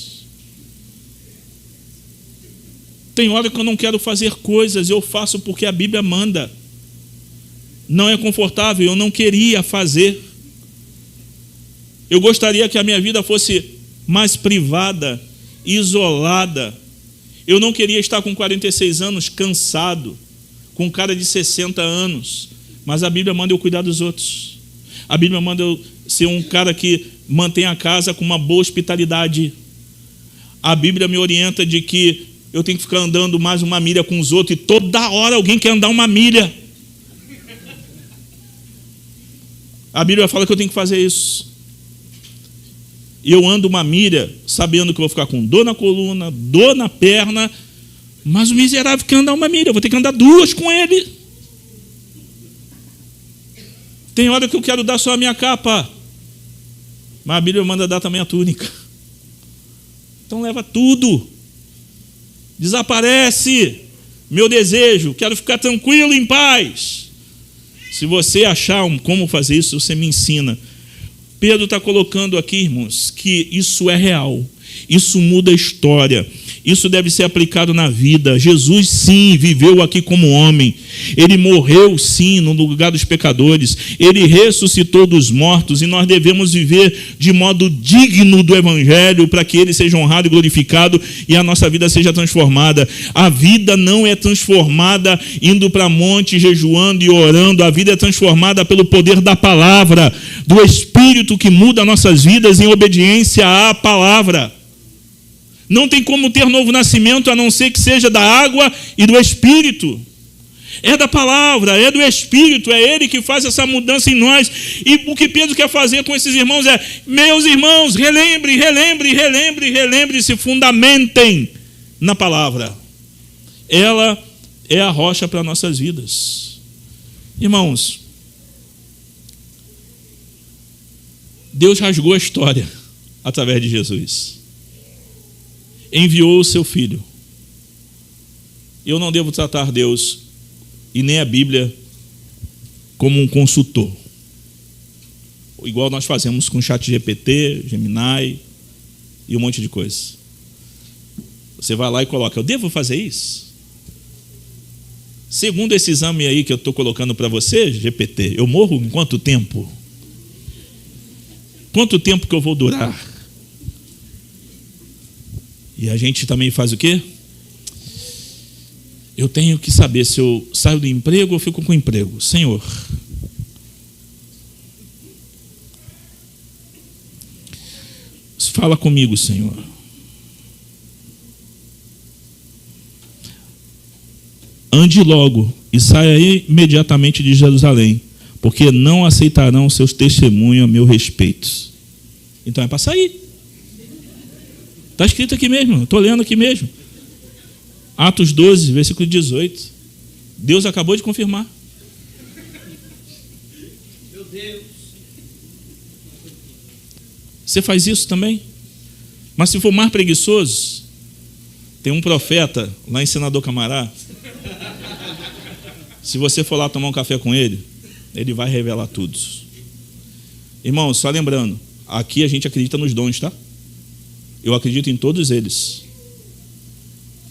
Tem hora que eu não quero fazer coisas, eu faço porque a Bíblia manda. Não é confortável, eu não queria fazer. Eu gostaria que a minha vida fosse mais privada, isolada. Eu não queria estar com 46 anos cansado, com cara de 60 anos. Mas a Bíblia manda eu cuidar dos outros. A Bíblia manda eu ser um cara que mantém a casa com uma boa hospitalidade. A Bíblia me orienta de que eu tenho que ficar andando mais uma milha com os outros, e toda hora alguém quer andar uma milha. A Bíblia fala que eu tenho que fazer isso. E eu ando uma milha sabendo que eu vou ficar com dor na coluna, dor na perna, mas o miserável quer andar uma milha, eu vou ter que andar 2 com ele. Tem hora que eu quero dar só a minha capa, mas a Bíblia manda dar também a túnica. Então leva tudo. Desaparece meu desejo, quero ficar tranquilo, em paz. Se você achar como fazer isso, você me ensina. Pedro está colocando aqui, irmãos, que isso é real. Isso muda a história. Isso deve ser aplicado na vida. Jesus, sim, viveu aqui como homem. Ele morreu, sim, no lugar dos pecadores. Ele ressuscitou dos mortos e nós devemos viver de modo digno do Evangelho para que ele seja honrado e glorificado e a nossa vida seja transformada. A vida não é transformada indo para monte, jejuando e orando. A vida é transformada pelo poder da palavra, do Espírito que muda nossas vidas em obediência à palavra. Não tem como ter novo nascimento a não ser que seja da água e do Espírito. É da palavra, é do Espírito, é Ele que faz essa mudança em nós. E o que Pedro quer fazer com esses irmãos é: meus irmãos, relembre, se fundamentem na palavra. Ela é a rocha para nossas vidas. Irmãos, Deus rasgou a história através de Jesus. Enviou o seu Filho. Eu não devo tratar Deus e nem a Bíblia como um consultor, igual nós fazemos com o ChatGPT, Gemini e um monte de coisa. Você vai lá e coloca: eu devo fazer isso? Segundo esse exame aí que eu estou colocando para você, GPT, eu morro em quanto tempo? Quanto tempo que eu vou durar? E a gente também faz o quê? Eu tenho que saber se eu saio do emprego ou fico com o emprego. Senhor, fala comigo, Senhor. Ande logo e saia imediatamente de Jerusalém, porque não aceitarão seus testemunhos a meu respeito. Então é para sair. Está escrito aqui mesmo, estou lendo aqui mesmo. Atos 12, versículo 18. Deus acabou de confirmar. Meu Deus. Você faz isso também? Mas se for mais preguiçoso, tem um profeta lá em Senador Camará. Se você for lá tomar um café com ele, ele vai revelar tudo. Irmão, só lembrando, aqui a gente acredita nos dons, tá? Eu acredito em todos eles.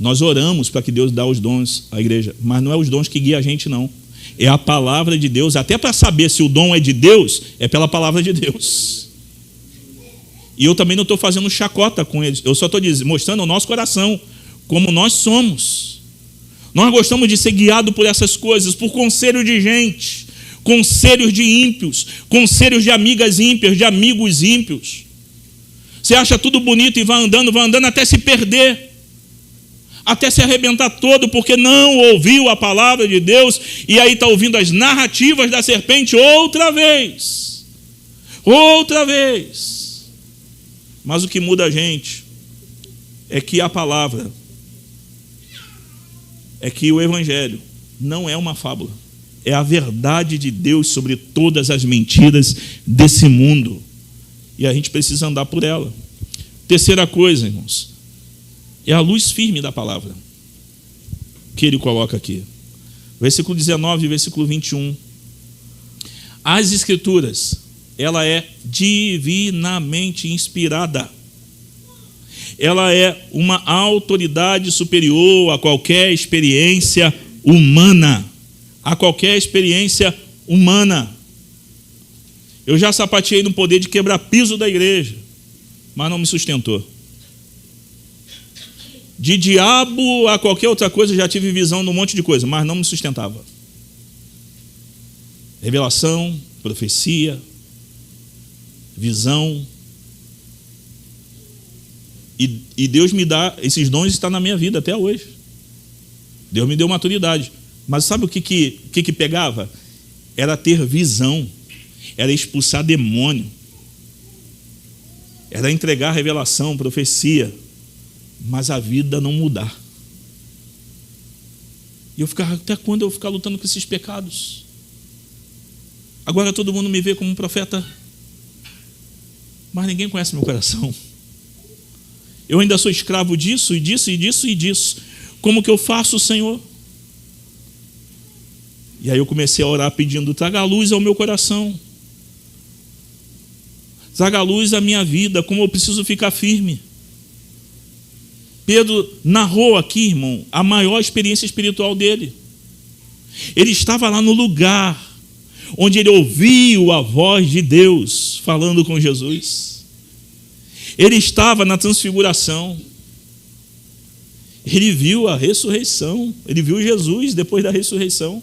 Nós oramos para que Deus dê os dons à igreja, mas não é os dons que guia a gente, não. É a palavra de Deus. Até para saber se o dom é de Deus, é pela palavra de Deus. E eu também não estou fazendo chacota com eles. Eu só estou mostrando o nosso coração, como nós somos. Nós gostamos de ser guiados por essas coisas, por conselho de gente, conselhos de ímpios, conselhos de amigas ímpias, de amigos ímpios. Você acha tudo bonito e vai andando até se perder, até se arrebentar todo, porque não ouviu a palavra de Deus, e aí está ouvindo as narrativas da serpente outra vez. Mas o que muda a gente é que a palavra, é que o Evangelho não é uma fábula, é a verdade de Deus sobre todas as mentiras desse mundo. E a gente precisa andar por ela. Terceira coisa, irmãos, é a luz firme da palavra que ele coloca aqui. Versículo 19 e versículo 21. As Escrituras, ela é divinamente inspirada. Ela é uma autoridade superior a qualquer experiência humana. A qualquer experiência humana. Eu já sapateei no poder de quebrar piso da igreja, mas não me sustentou. De diabo a qualquer outra coisa, já tive visão de um monte de coisa, mas não me sustentava. Revelação, profecia, visão. E Deus me dá, esses dons estão na minha vida até hoje. Deus me deu maturidade. Mas sabe o que pegava? Era ter visão. Era expulsar demônio, era entregar revelação, profecia, mas a vida não mudar. E eu ficava: até quando eu vou ficar lutando com esses pecados? Agora todo mundo me vê como um profeta, mas ninguém conhece meu coração. Eu ainda sou escravo disso, e disso, e disso, e disso. Como que eu faço, Senhor? E aí eu comecei a orar pedindo: traga a luz ao meu coração. Traga a luz à minha vida, como eu preciso ficar firme. Pedro narrou aqui, irmão, a maior experiência espiritual dele. Ele estava lá no lugar onde ele ouviu a voz de Deus falando com Jesus. Ele estava na transfiguração. Ele viu a ressurreição. Ele viu Jesus depois da ressurreição.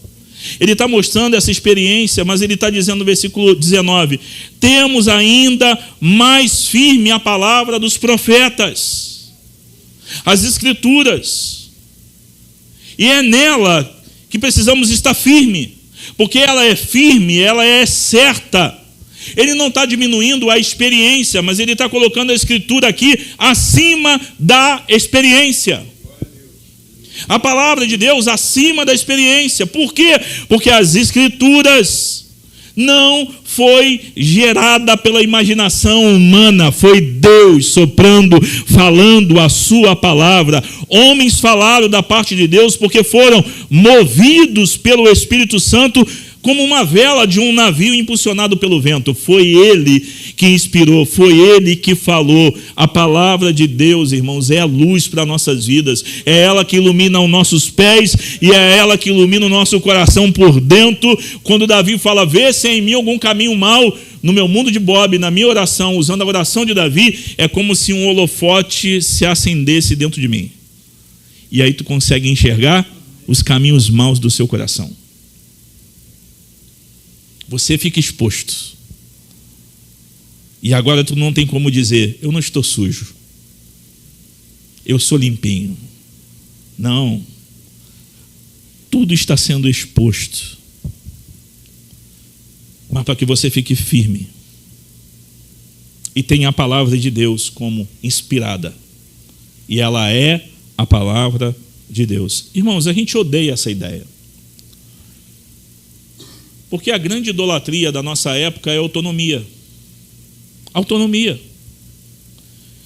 Ele está mostrando essa experiência, mas ele está dizendo no versículo 19: temos ainda mais firme a palavra dos profetas, as Escrituras, e é nela que precisamos estar firme, porque ela é firme, ela é certa. Ele não está diminuindo a experiência, mas ele está colocando a Escritura aqui acima da experiência. A palavra de Deus acima da experiência. Por quê? Porque as Escrituras não foi gerada pela imaginação humana, foi Deus soprando, falando a sua palavra. Homens falaram da parte de Deus porque foram movidos pelo Espírito Santo como uma vela de um navio impulsionado pelo vento. Foi ele que inspirou, foi ele que falou. A palavra de Deus, irmãos, é a luz para nossas vidas. É ela que ilumina os nossos pés e é ela que ilumina o nosso coração por dentro. Quando Davi fala: vê se há em mim algum caminho mau, no meu mundo de Bob, na minha oração, usando a oração de Davi, é como se um holofote se acendesse dentro de mim. E aí tu consegue enxergar os caminhos maus do seu coração. Você fica exposto. E agora tu não tem como dizer: eu não estou sujo, eu sou limpinho. Não. Tudo está sendo exposto. Mas para que você fique firme e tenha a palavra de Deus como inspirada. E ela é a palavra de Deus. Irmãos, a gente odeia essa ideia. Porque a grande idolatria da nossa época é a autonomia. Autonomia.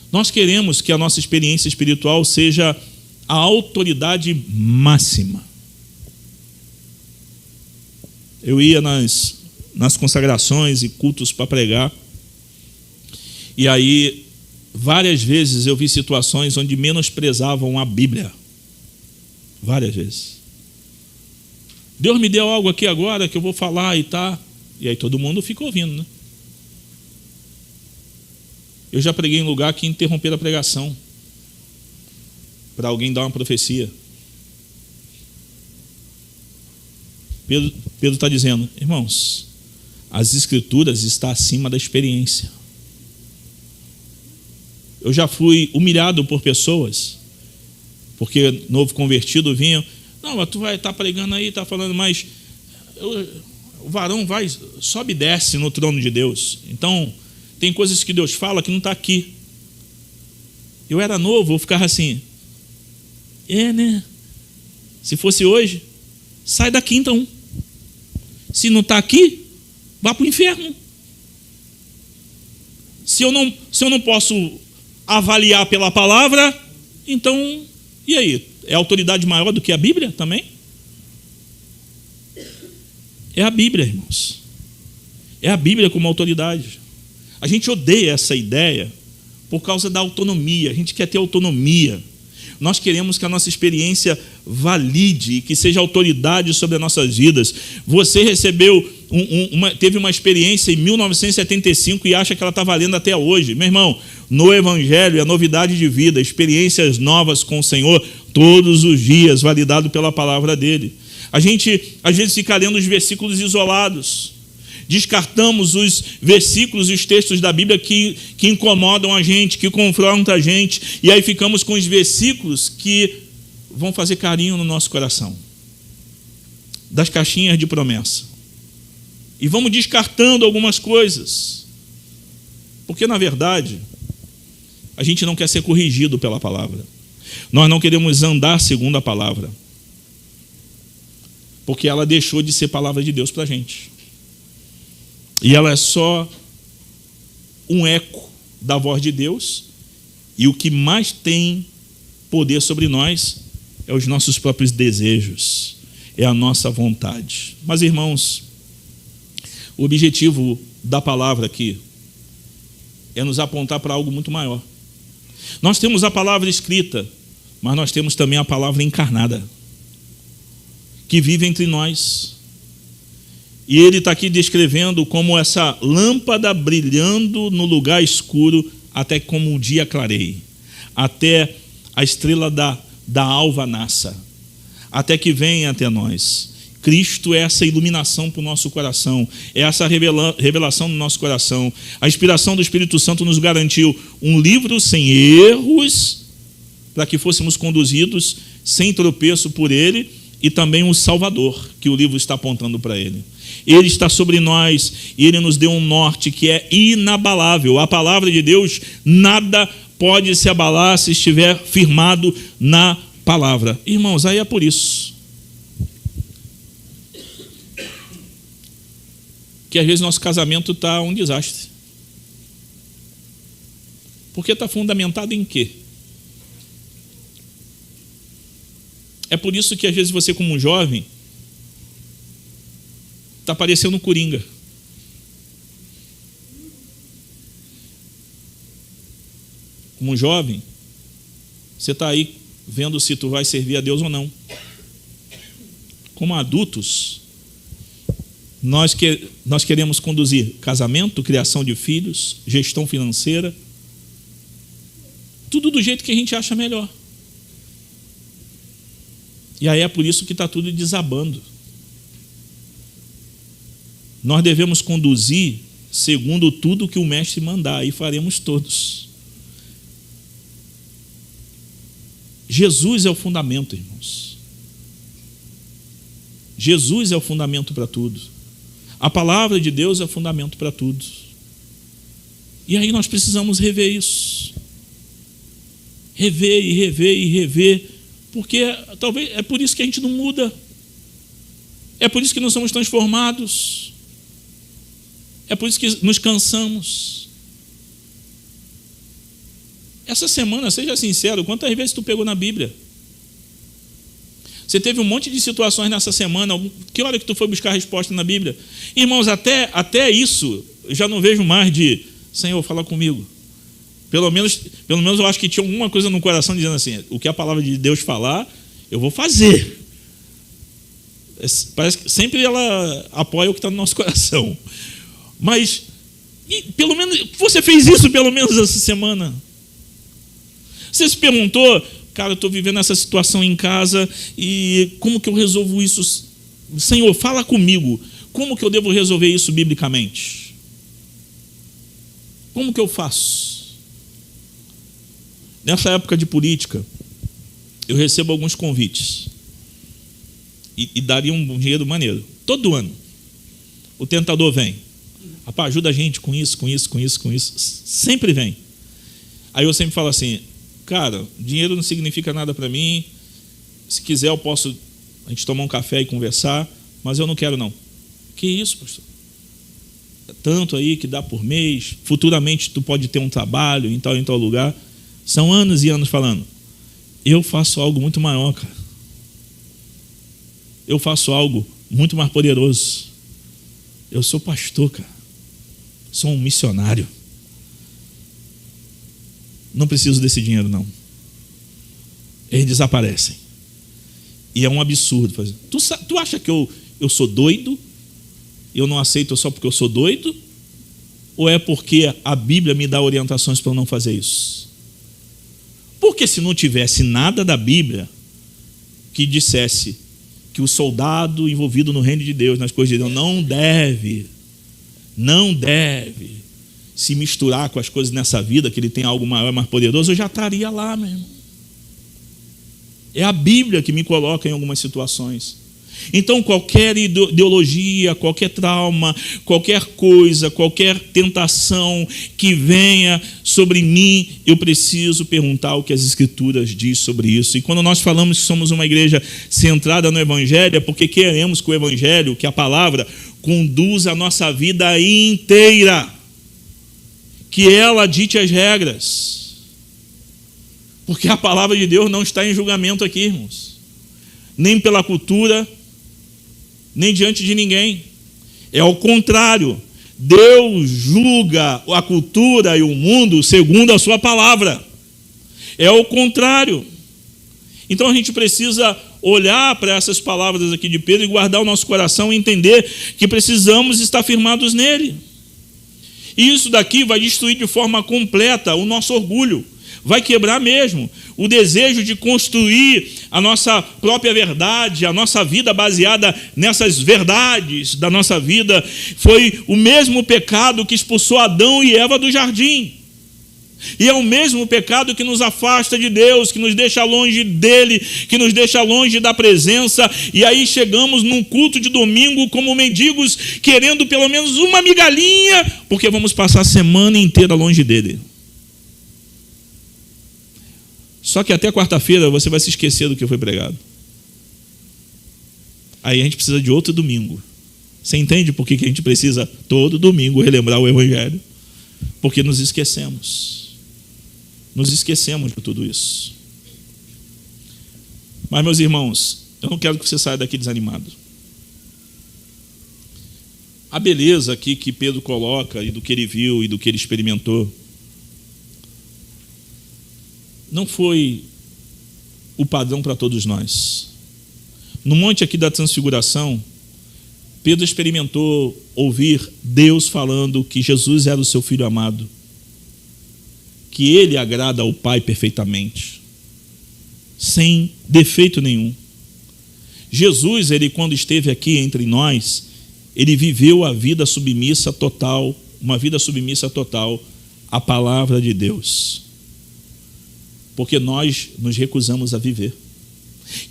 Nós queremos que a nossa experiência espiritual seja a autoridade máxima. Eu ia nas consagrações e cultos para pregar, e aí várias vezes eu vi situações onde menosprezavam a Bíblia. Várias vezes. Deus me deu algo aqui agora que eu vou falar e tá. E aí todo mundo fica ouvindo, né? Eu já preguei em lugar que interromperam a pregação para alguém dar uma profecia. Pedro está dizendo: irmãos, as Escrituras estão acima da experiência. Eu já fui humilhado por pessoas, porque novo convertido vinha: não, mas tu vai estar pregando aí, está falando, mas o varão vai, sobe e desce no trono de Deus. Então, tem coisas que Deus fala que não está aqui. Eu era novo, eu ficava assim: né? Se fosse hoje, sai daqui então. Se não está aqui, vá para o inferno. Se eu não posso avaliar pela palavra, então, e aí? É autoridade maior do que a Bíblia também? É a Bíblia, irmãos. É a Bíblia como autoridade. A gente odeia essa ideia por causa da autonomia. A gente quer ter autonomia. Nós queremos que a nossa experiência valide, que seja autoridade sobre as nossas vidas. Você recebeu, teve uma experiência em 1975 e acha que ela está valendo até hoje. Meu irmão, no Evangelho é novidade de vida, experiências novas com o Senhor todos os dias, validado pela palavra dele. A gente, às vezes, fica lendo os versículos isolados. Descartamos os versículos e os textos da Bíblia que incomodam a gente, que confrontam a gente, e aí ficamos com os versículos que vão fazer carinho no nosso coração, das caixinhas de promessa, e vamos descartando algumas coisas, porque na verdade a gente não quer ser corrigido pela palavra, nós não queremos andar segundo a palavra, porque ela deixou de ser palavra de Deus para a gente. E ela é só um eco da voz de Deus. E o que mais tem poder sobre nós é os nossos próprios desejos, é a nossa vontade. Mas, irmãos, o objetivo da palavra aqui é nos apontar para algo muito maior. Nós temos a palavra escrita, mas nós temos também a palavra encarnada, que vive entre nós. E ele está aqui descrevendo como essa lâmpada brilhando no lugar escuro, até como o dia clareie, até a estrela da alva nasça, até que venha até nós. Cristo é essa iluminação para o nosso coração, é essa revelação no nosso coração. A inspiração do Espírito Santo nos garantiu um livro sem erros, para que fôssemos conduzidos sem tropeço por ele, e também um Salvador, que o livro está apontando para ele. Ele está sobre nós e ele nos deu um norte que é inabalável. A palavra de Deus, nada pode se abalar se estiver firmado na palavra. Irmãos, aí é por isso que às vezes nosso casamento está um desastre. Porque está fundamentado em quê? É por isso que às vezes você, como um jovem, está parecendo um coringa. Como um jovem, você está aí vendo se tu vai servir a Deus ou não. Como adultos, nós queremos conduzir casamento, criação de filhos, gestão financeira, tudo do jeito que a gente acha melhor. E aí é por isso que está tudo desabando. Nós devemos conduzir segundo tudo que o mestre mandar, e faremos todos. Jesus é o fundamento, irmãos. Jesus é o fundamento para tudo. A palavra de Deus é o fundamento para tudo. E aí nós precisamos rever isso. Rever e rever e rever, porque talvez é por isso que a gente não muda. É por isso que não somos transformados. É por isso que nos cansamos. Essa semana, seja sincero, quantas vezes tu pegou na Bíblia? Você teve um monte de situações nessa semana. Que hora que tu foi buscar a resposta na Bíblia? Irmãos, até isso, eu já não vejo mais de Senhor, fala comigo. Pelo menos eu acho que tinha alguma coisa no coração dizendo assim, o que a palavra de Deus falar, eu vou fazer. Parece que sempre ela apoia o que está no nosso coração. Mas, pelo menos, você fez isso pelo menos essa semana? Você se perguntou, cara, eu estou vivendo essa situação em casa e como que eu resolvo isso? Senhor, fala comigo. Como que eu devo resolver isso biblicamente? Como que eu faço? Nessa época de política, eu recebo alguns convites e daria um dinheiro maneiro. Todo ano, o tentador vem. Rapaz, ajuda a gente com isso. Sempre vem. Aí eu sempre falo assim, cara, dinheiro não significa nada para mim. Se quiser eu posso a gente tomar um café e conversar, mas eu não quero não. Que isso, pastor? Tanto aí que dá por mês, futuramente tu pode ter um trabalho em tal lugar. São anos e anos falando. Eu faço algo muito maior, cara. Eu faço algo muito mais poderoso. Eu sou pastor, cara. Sou um missionário. Não preciso desse dinheiro, não. Eles desaparecem. E é um absurdo. Tu acha que eu sou doido? Eu não aceito só porque eu sou doido? Ou é porque a Bíblia me dá orientações para eu não fazer isso? Porque se não tivesse nada da Bíblia que dissesse que o soldado envolvido no reino de Deus, nas coisas de Deus, não deve se misturar com as coisas nessa vida, que ele tem algo maior, mais poderoso, eu já estaria lá, meu irmão. É a Bíblia que me coloca em algumas situações. Então, qualquer ideologia, qualquer trauma, qualquer coisa, qualquer tentação que venha sobre mim, eu preciso perguntar o que as Escrituras diz sobre isso. E quando nós falamos que somos uma igreja centrada no Evangelho, é porque queremos que o Evangelho, que a palavra, conduza a nossa vida inteira. Que ela dite as regras. Porque a palavra de Deus não está em julgamento aqui, irmãos. Nem pela cultura, nem diante de ninguém. É ao contrário. Deus julga a cultura e o mundo segundo a sua palavra. É ao contrário. Então a gente precisa olhar para essas palavras aqui de Pedro e guardar o nosso coração e entender que precisamos estar firmados nele. E isso daqui vai destruir de forma completa o nosso orgulho. Vai quebrar mesmo o desejo de construir a nossa própria verdade, a nossa vida baseada nessas verdades da nossa vida. Foi o mesmo pecado que expulsou Adão e Eva do jardim. E é o mesmo pecado que nos afasta de Deus, que nos deixa longe dele, que nos deixa longe da presença. E aí chegamos num culto de domingo como mendigos, querendo pelo menos uma migalhinha, porque vamos passar a semana inteira longe dele. Só que até quarta-feira você vai se esquecer do que foi pregado. Aí a gente precisa de outro domingo. Você entende por que a gente precisa todo domingo relembrar o Evangelho? Porque nos esquecemos. Nos esquecemos de tudo isso. Mas, meus irmãos, eu não quero que você saia daqui desanimado. A beleza aqui que Pedro coloca, e do que ele viu, e do que ele experimentou, não foi o padrão para todos nós. No monte aqui da Transfiguração, Pedro experimentou ouvir Deus falando que Jesus era o seu Filho amado, que ele agrada ao Pai perfeitamente, sem defeito nenhum. Jesus, ele quando esteve aqui entre nós, ele viveu a vida submissa total, uma vida submissa total à palavra de Deus, porque nós nos recusamos a viver.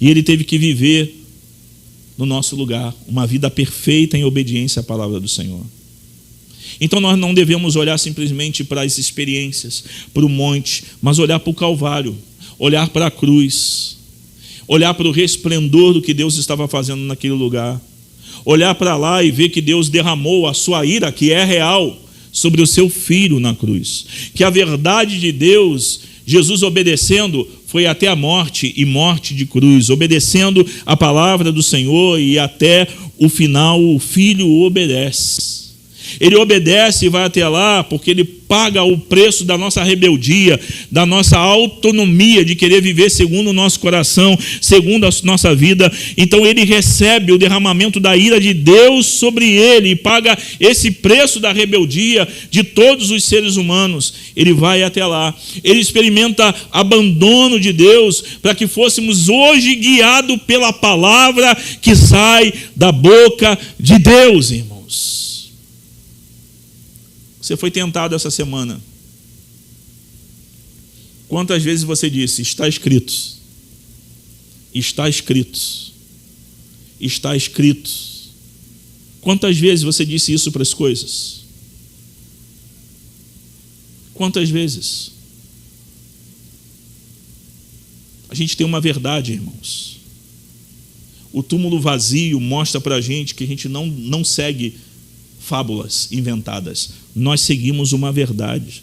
E ele teve que viver no nosso lugar uma vida perfeita em obediência à palavra do Senhor. Então nós não devemos olhar simplesmente para as experiências, para o monte, mas olhar para o Calvário, olhar para a cruz, olhar para o resplendor do que Deus estava fazendo naquele lugar, olhar para lá e ver que Deus derramou a sua ira, que é real, sobre o seu Filho na cruz. Que a verdade de Deus, Jesus obedecendo, foi até a morte e morte de cruz, obedecendo a palavra do Senhor, e até o final o Filho obedece. Ele obedece e vai até lá porque ele paga o preço da nossa rebeldia, da nossa autonomia de querer viver segundo o nosso coração, segundo a nossa vida. Então ele recebe o derramamento da ira de Deus sobre ele e paga esse preço da rebeldia de todos os seres humanos. Ele vai até lá, ele experimenta abandono de Deus para que fôssemos hoje guiados pela palavra que sai da boca de Deus, irmãos. Você foi tentado essa semana. Quantas vezes você disse, está escrito, está escrito, está escrito? Quantas vezes você disse isso para as coisas? Quantas vezes? A gente tem uma verdade, irmãos. O túmulo vazio mostra para a gente que a gente não segue fábulas inventadas. Nós seguimos uma verdade.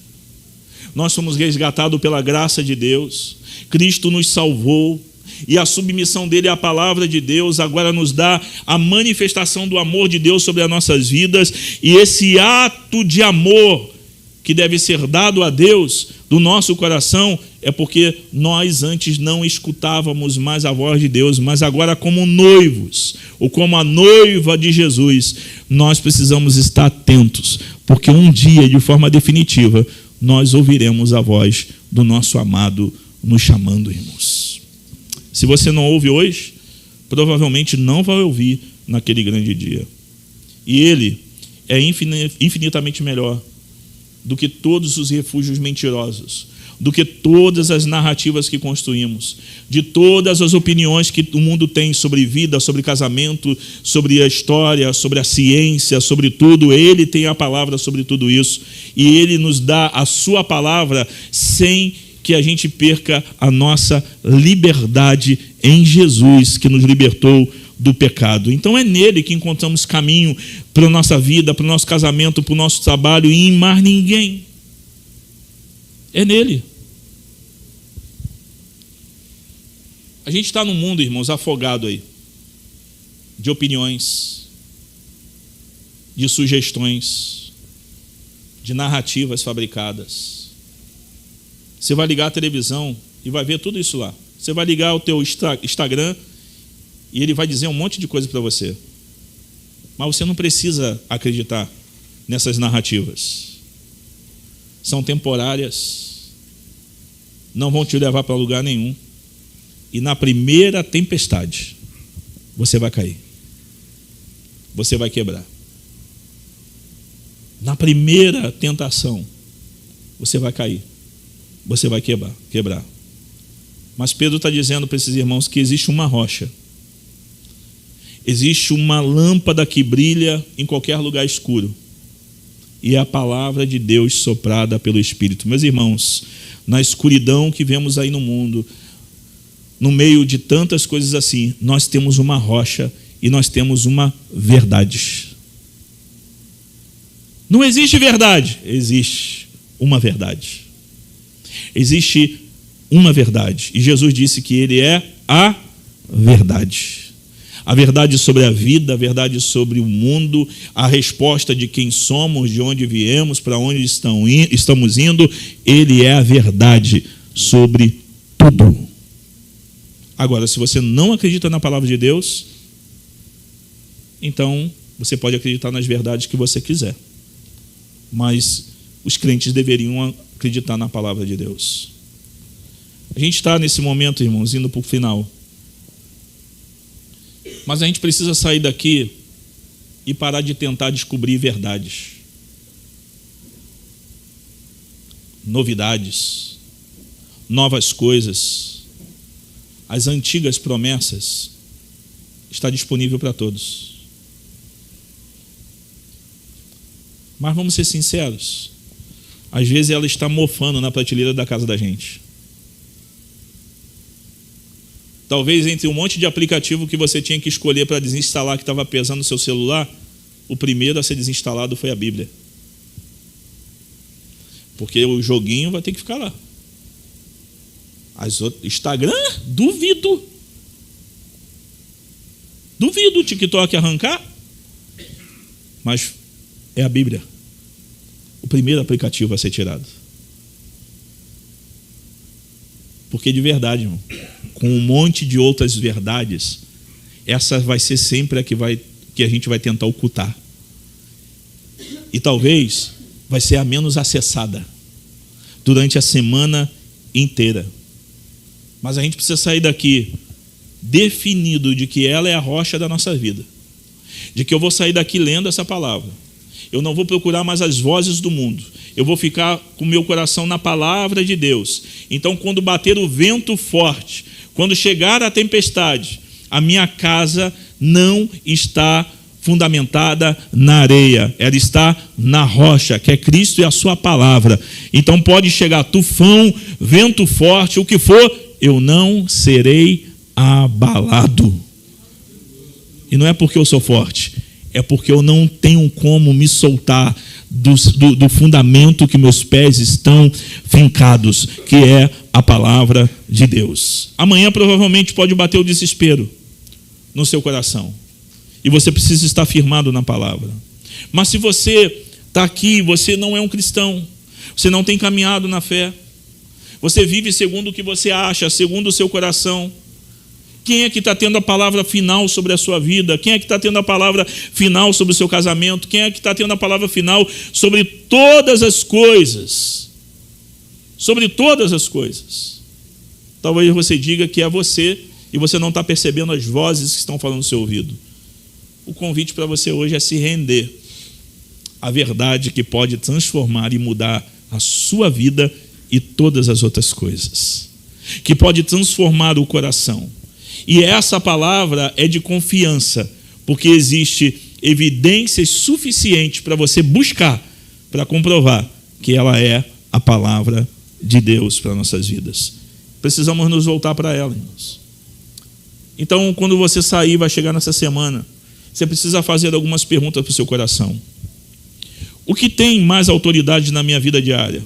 Nós somos resgatados pela graça de Deus. Cristo nos salvou. E a submissão dele à palavra de Deus agora nos dá a manifestação do amor de Deus sobre as nossas vidas. E esse ato de amor que deve ser dado a Deus do nosso coração é porque nós antes não escutávamos mais a voz de Deus, mas agora como noivos, ou como a noiva de Jesus, nós precisamos estar atentos, porque um dia, de forma definitiva, nós ouviremos a voz do nosso amado nos chamando, irmãos. Se você não ouve hoje, provavelmente não vai ouvir naquele grande dia. E ele é infinitamente melhor do que todos os refúgios mentirosos, do que todas as narrativas que construímos, de todas as opiniões que o mundo tem sobre vida, sobre casamento, sobre a história, sobre a ciência, sobre tudo. Ele tem a palavra sobre tudo isso, e ele nos dá a sua palavra sem que a gente perca a nossa liberdade em Jesus, que nos libertou do pecado. Então é nele que encontramos caminho para a nossa vida, para o nosso casamento, para o nosso trabalho, e em mais ninguém. É nele. A gente está num mundo, irmãos, afogado aí, de opiniões, de sugestões, de narrativas fabricadas. Você vai ligar a televisão e vai ver tudo isso lá. Você vai ligar o teu Instagram e ele vai dizer um monte de coisa para você. Mas você não precisa acreditar nessas narrativas. São temporárias, não vão te levar para lugar nenhum. E na primeira tempestade, você vai cair. Você vai quebrar. Na primeira tentação, você vai cair. Você vai quebrar. Mas Pedro está dizendo para esses irmãos que existe uma rocha. Existe uma lâmpada que brilha em qualquer lugar escuro. E é a palavra de Deus soprada pelo Espírito. Meus irmãos, na escuridão que vemos aí no mundo, no meio de tantas coisas assim, nós temos uma rocha e nós temos uma verdade. Não existe verdade, existe uma verdade. Existe uma verdade. E Jesus disse que Ele é a verdade. A verdade sobre a vida, a verdade sobre o mundo, a resposta de quem somos, de onde viemos, para onde estamos indo. Ele é a verdade sobre tudo. Agora, se você não acredita na palavra de Deus, então você pode acreditar nas verdades que você quiser. Mas os crentes deveriam acreditar na palavra de Deus. A gente está nesse momento, irmãos, indo para o final. Mas a gente precisa sair daqui e parar de tentar descobrir verdades, novidades, novas coisas. As antigas promessas estão disponíveis para todos. Mas vamos ser sinceros, às vezes ela está mofando na prateleira da casa da gente. Talvez entre um monte de aplicativo que você tinha que escolher para desinstalar, que estava pesando no seu celular, o primeiro a ser desinstalado foi a Bíblia. Porque o joguinho vai ter que ficar lá. Instagram? Duvido o TikTok arrancar. Mas é a Bíblia. O primeiro aplicativo a ser tirado. Porque de verdade, irmão, com um monte de outras verdades, essa vai ser sempre a que a gente vai tentar ocultar. E talvez vai ser a menos acessada durante a semana inteira. Mas a gente precisa sair daqui definido de que ela é a rocha da nossa vida. De que eu vou sair daqui lendo essa palavra. Eu não vou procurar mais as vozes do mundo. Eu vou ficar com o meu coração na palavra de Deus. Então, quando bater o vento forte, quando chegar a tempestade, a minha casa não está fundamentada na areia. Ela está na rocha, que é Cristo e a sua palavra. Então, pode chegar tufão, vento forte, o que for, eu não serei abalado. E não é porque eu sou forte, é porque eu não tenho como me soltar do fundamento que meus pés estão fincados, que é a palavra de Deus. Amanhã provavelmente pode bater o desespero no seu coração. E você precisa estar firmado na palavra. Mas se você está aqui, você não é um cristão, você não tem caminhado na fé, você vive segundo o que você acha, segundo o seu coração. Quem é que está tendo a palavra final sobre a sua vida? Quem é que está tendo a palavra final sobre o seu casamento? Quem é que está tendo a palavra final sobre todas as coisas? Sobre todas as coisas. Talvez você diga que é você e você não está percebendo as vozes que estão falando no seu ouvido. O convite para você hoje é se render à verdade que pode transformar e mudar a sua vida e todas as outras coisas. Que pode transformar o coração. E essa palavra é de confiança, porque existe evidências suficientes para você buscar, para comprovar que ela é a palavra de Deus para nossas vidas. Precisamos nos voltar para ela, irmãos. Então, quando você sair, vai chegar nessa semana, você precisa fazer algumas perguntas para o seu coração. O que tem mais autoridade na minha vida diária?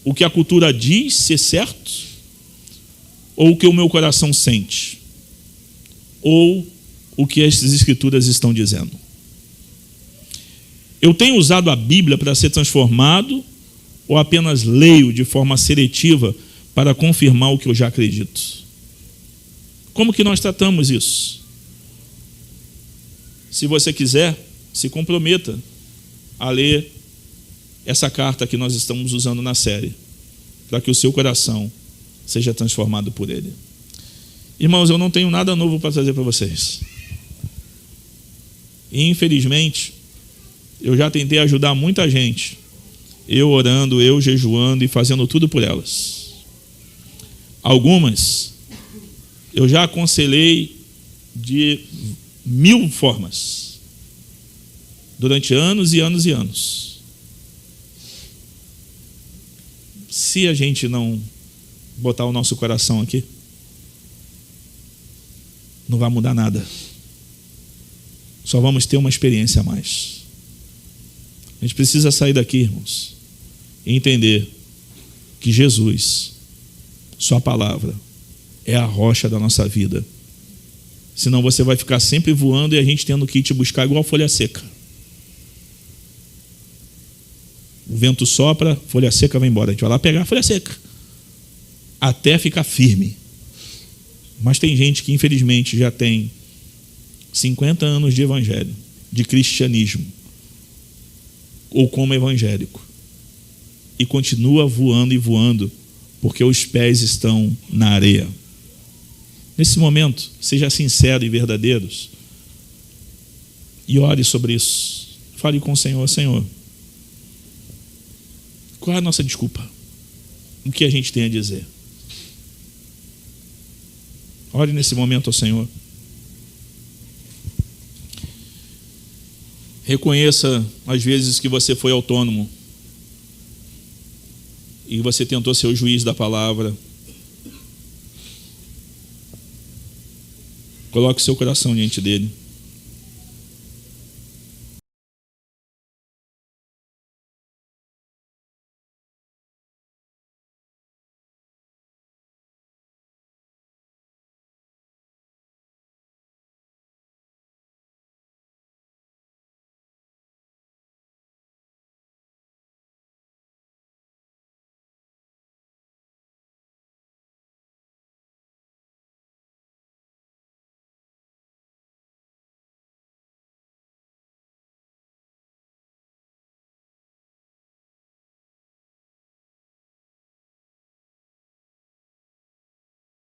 O que a cultura diz ser certo? Ou o que o meu coração sente? Ou o que as escrituras estão dizendo? Eu tenho usado a Bíblia para ser transformado ou apenas leio de forma seletiva para confirmar o que eu já acredito? Como que nós tratamos isso? Se você quiser, se comprometa a ler essa carta que nós estamos usando na série, para que o seu coração seja transformado por ele. Irmãos, eu não tenho nada novo para trazer para vocês. E, infelizmente, eu já tentei ajudar muita gente, eu orando, eu jejuando e fazendo tudo por elas. Algumas eu já aconselhei de 1000 formas, durante anos e anos e anos. Se a gente não botar o nosso coração aqui, não vai mudar nada. Só vamos ter uma experiência a mais. A gente precisa sair daqui, irmãos, e entender que Jesus, sua palavra, é a rocha da nossa vida. Senão você vai ficar sempre voando e a gente tendo que ir te buscar igual folha seca. O vento sopra, folha seca vai embora. A gente vai lá pegar a folha seca até ficar firme. Mas tem gente que infelizmente já tem 50 anos de evangelho, de cristianismo, ou como evangélico, e continua voando e voando, porque os pés estão na areia. Nesse momento, seja sincero e verdadeiro e ore sobre isso. Fale com o Senhor: Senhor, qual é a nossa desculpa? O que a gente tem a dizer? Ore nesse momento ao Senhor. Reconheça as vezes que você foi autônomo e você tentou ser o juiz da palavra. Coloque seu coração diante dele.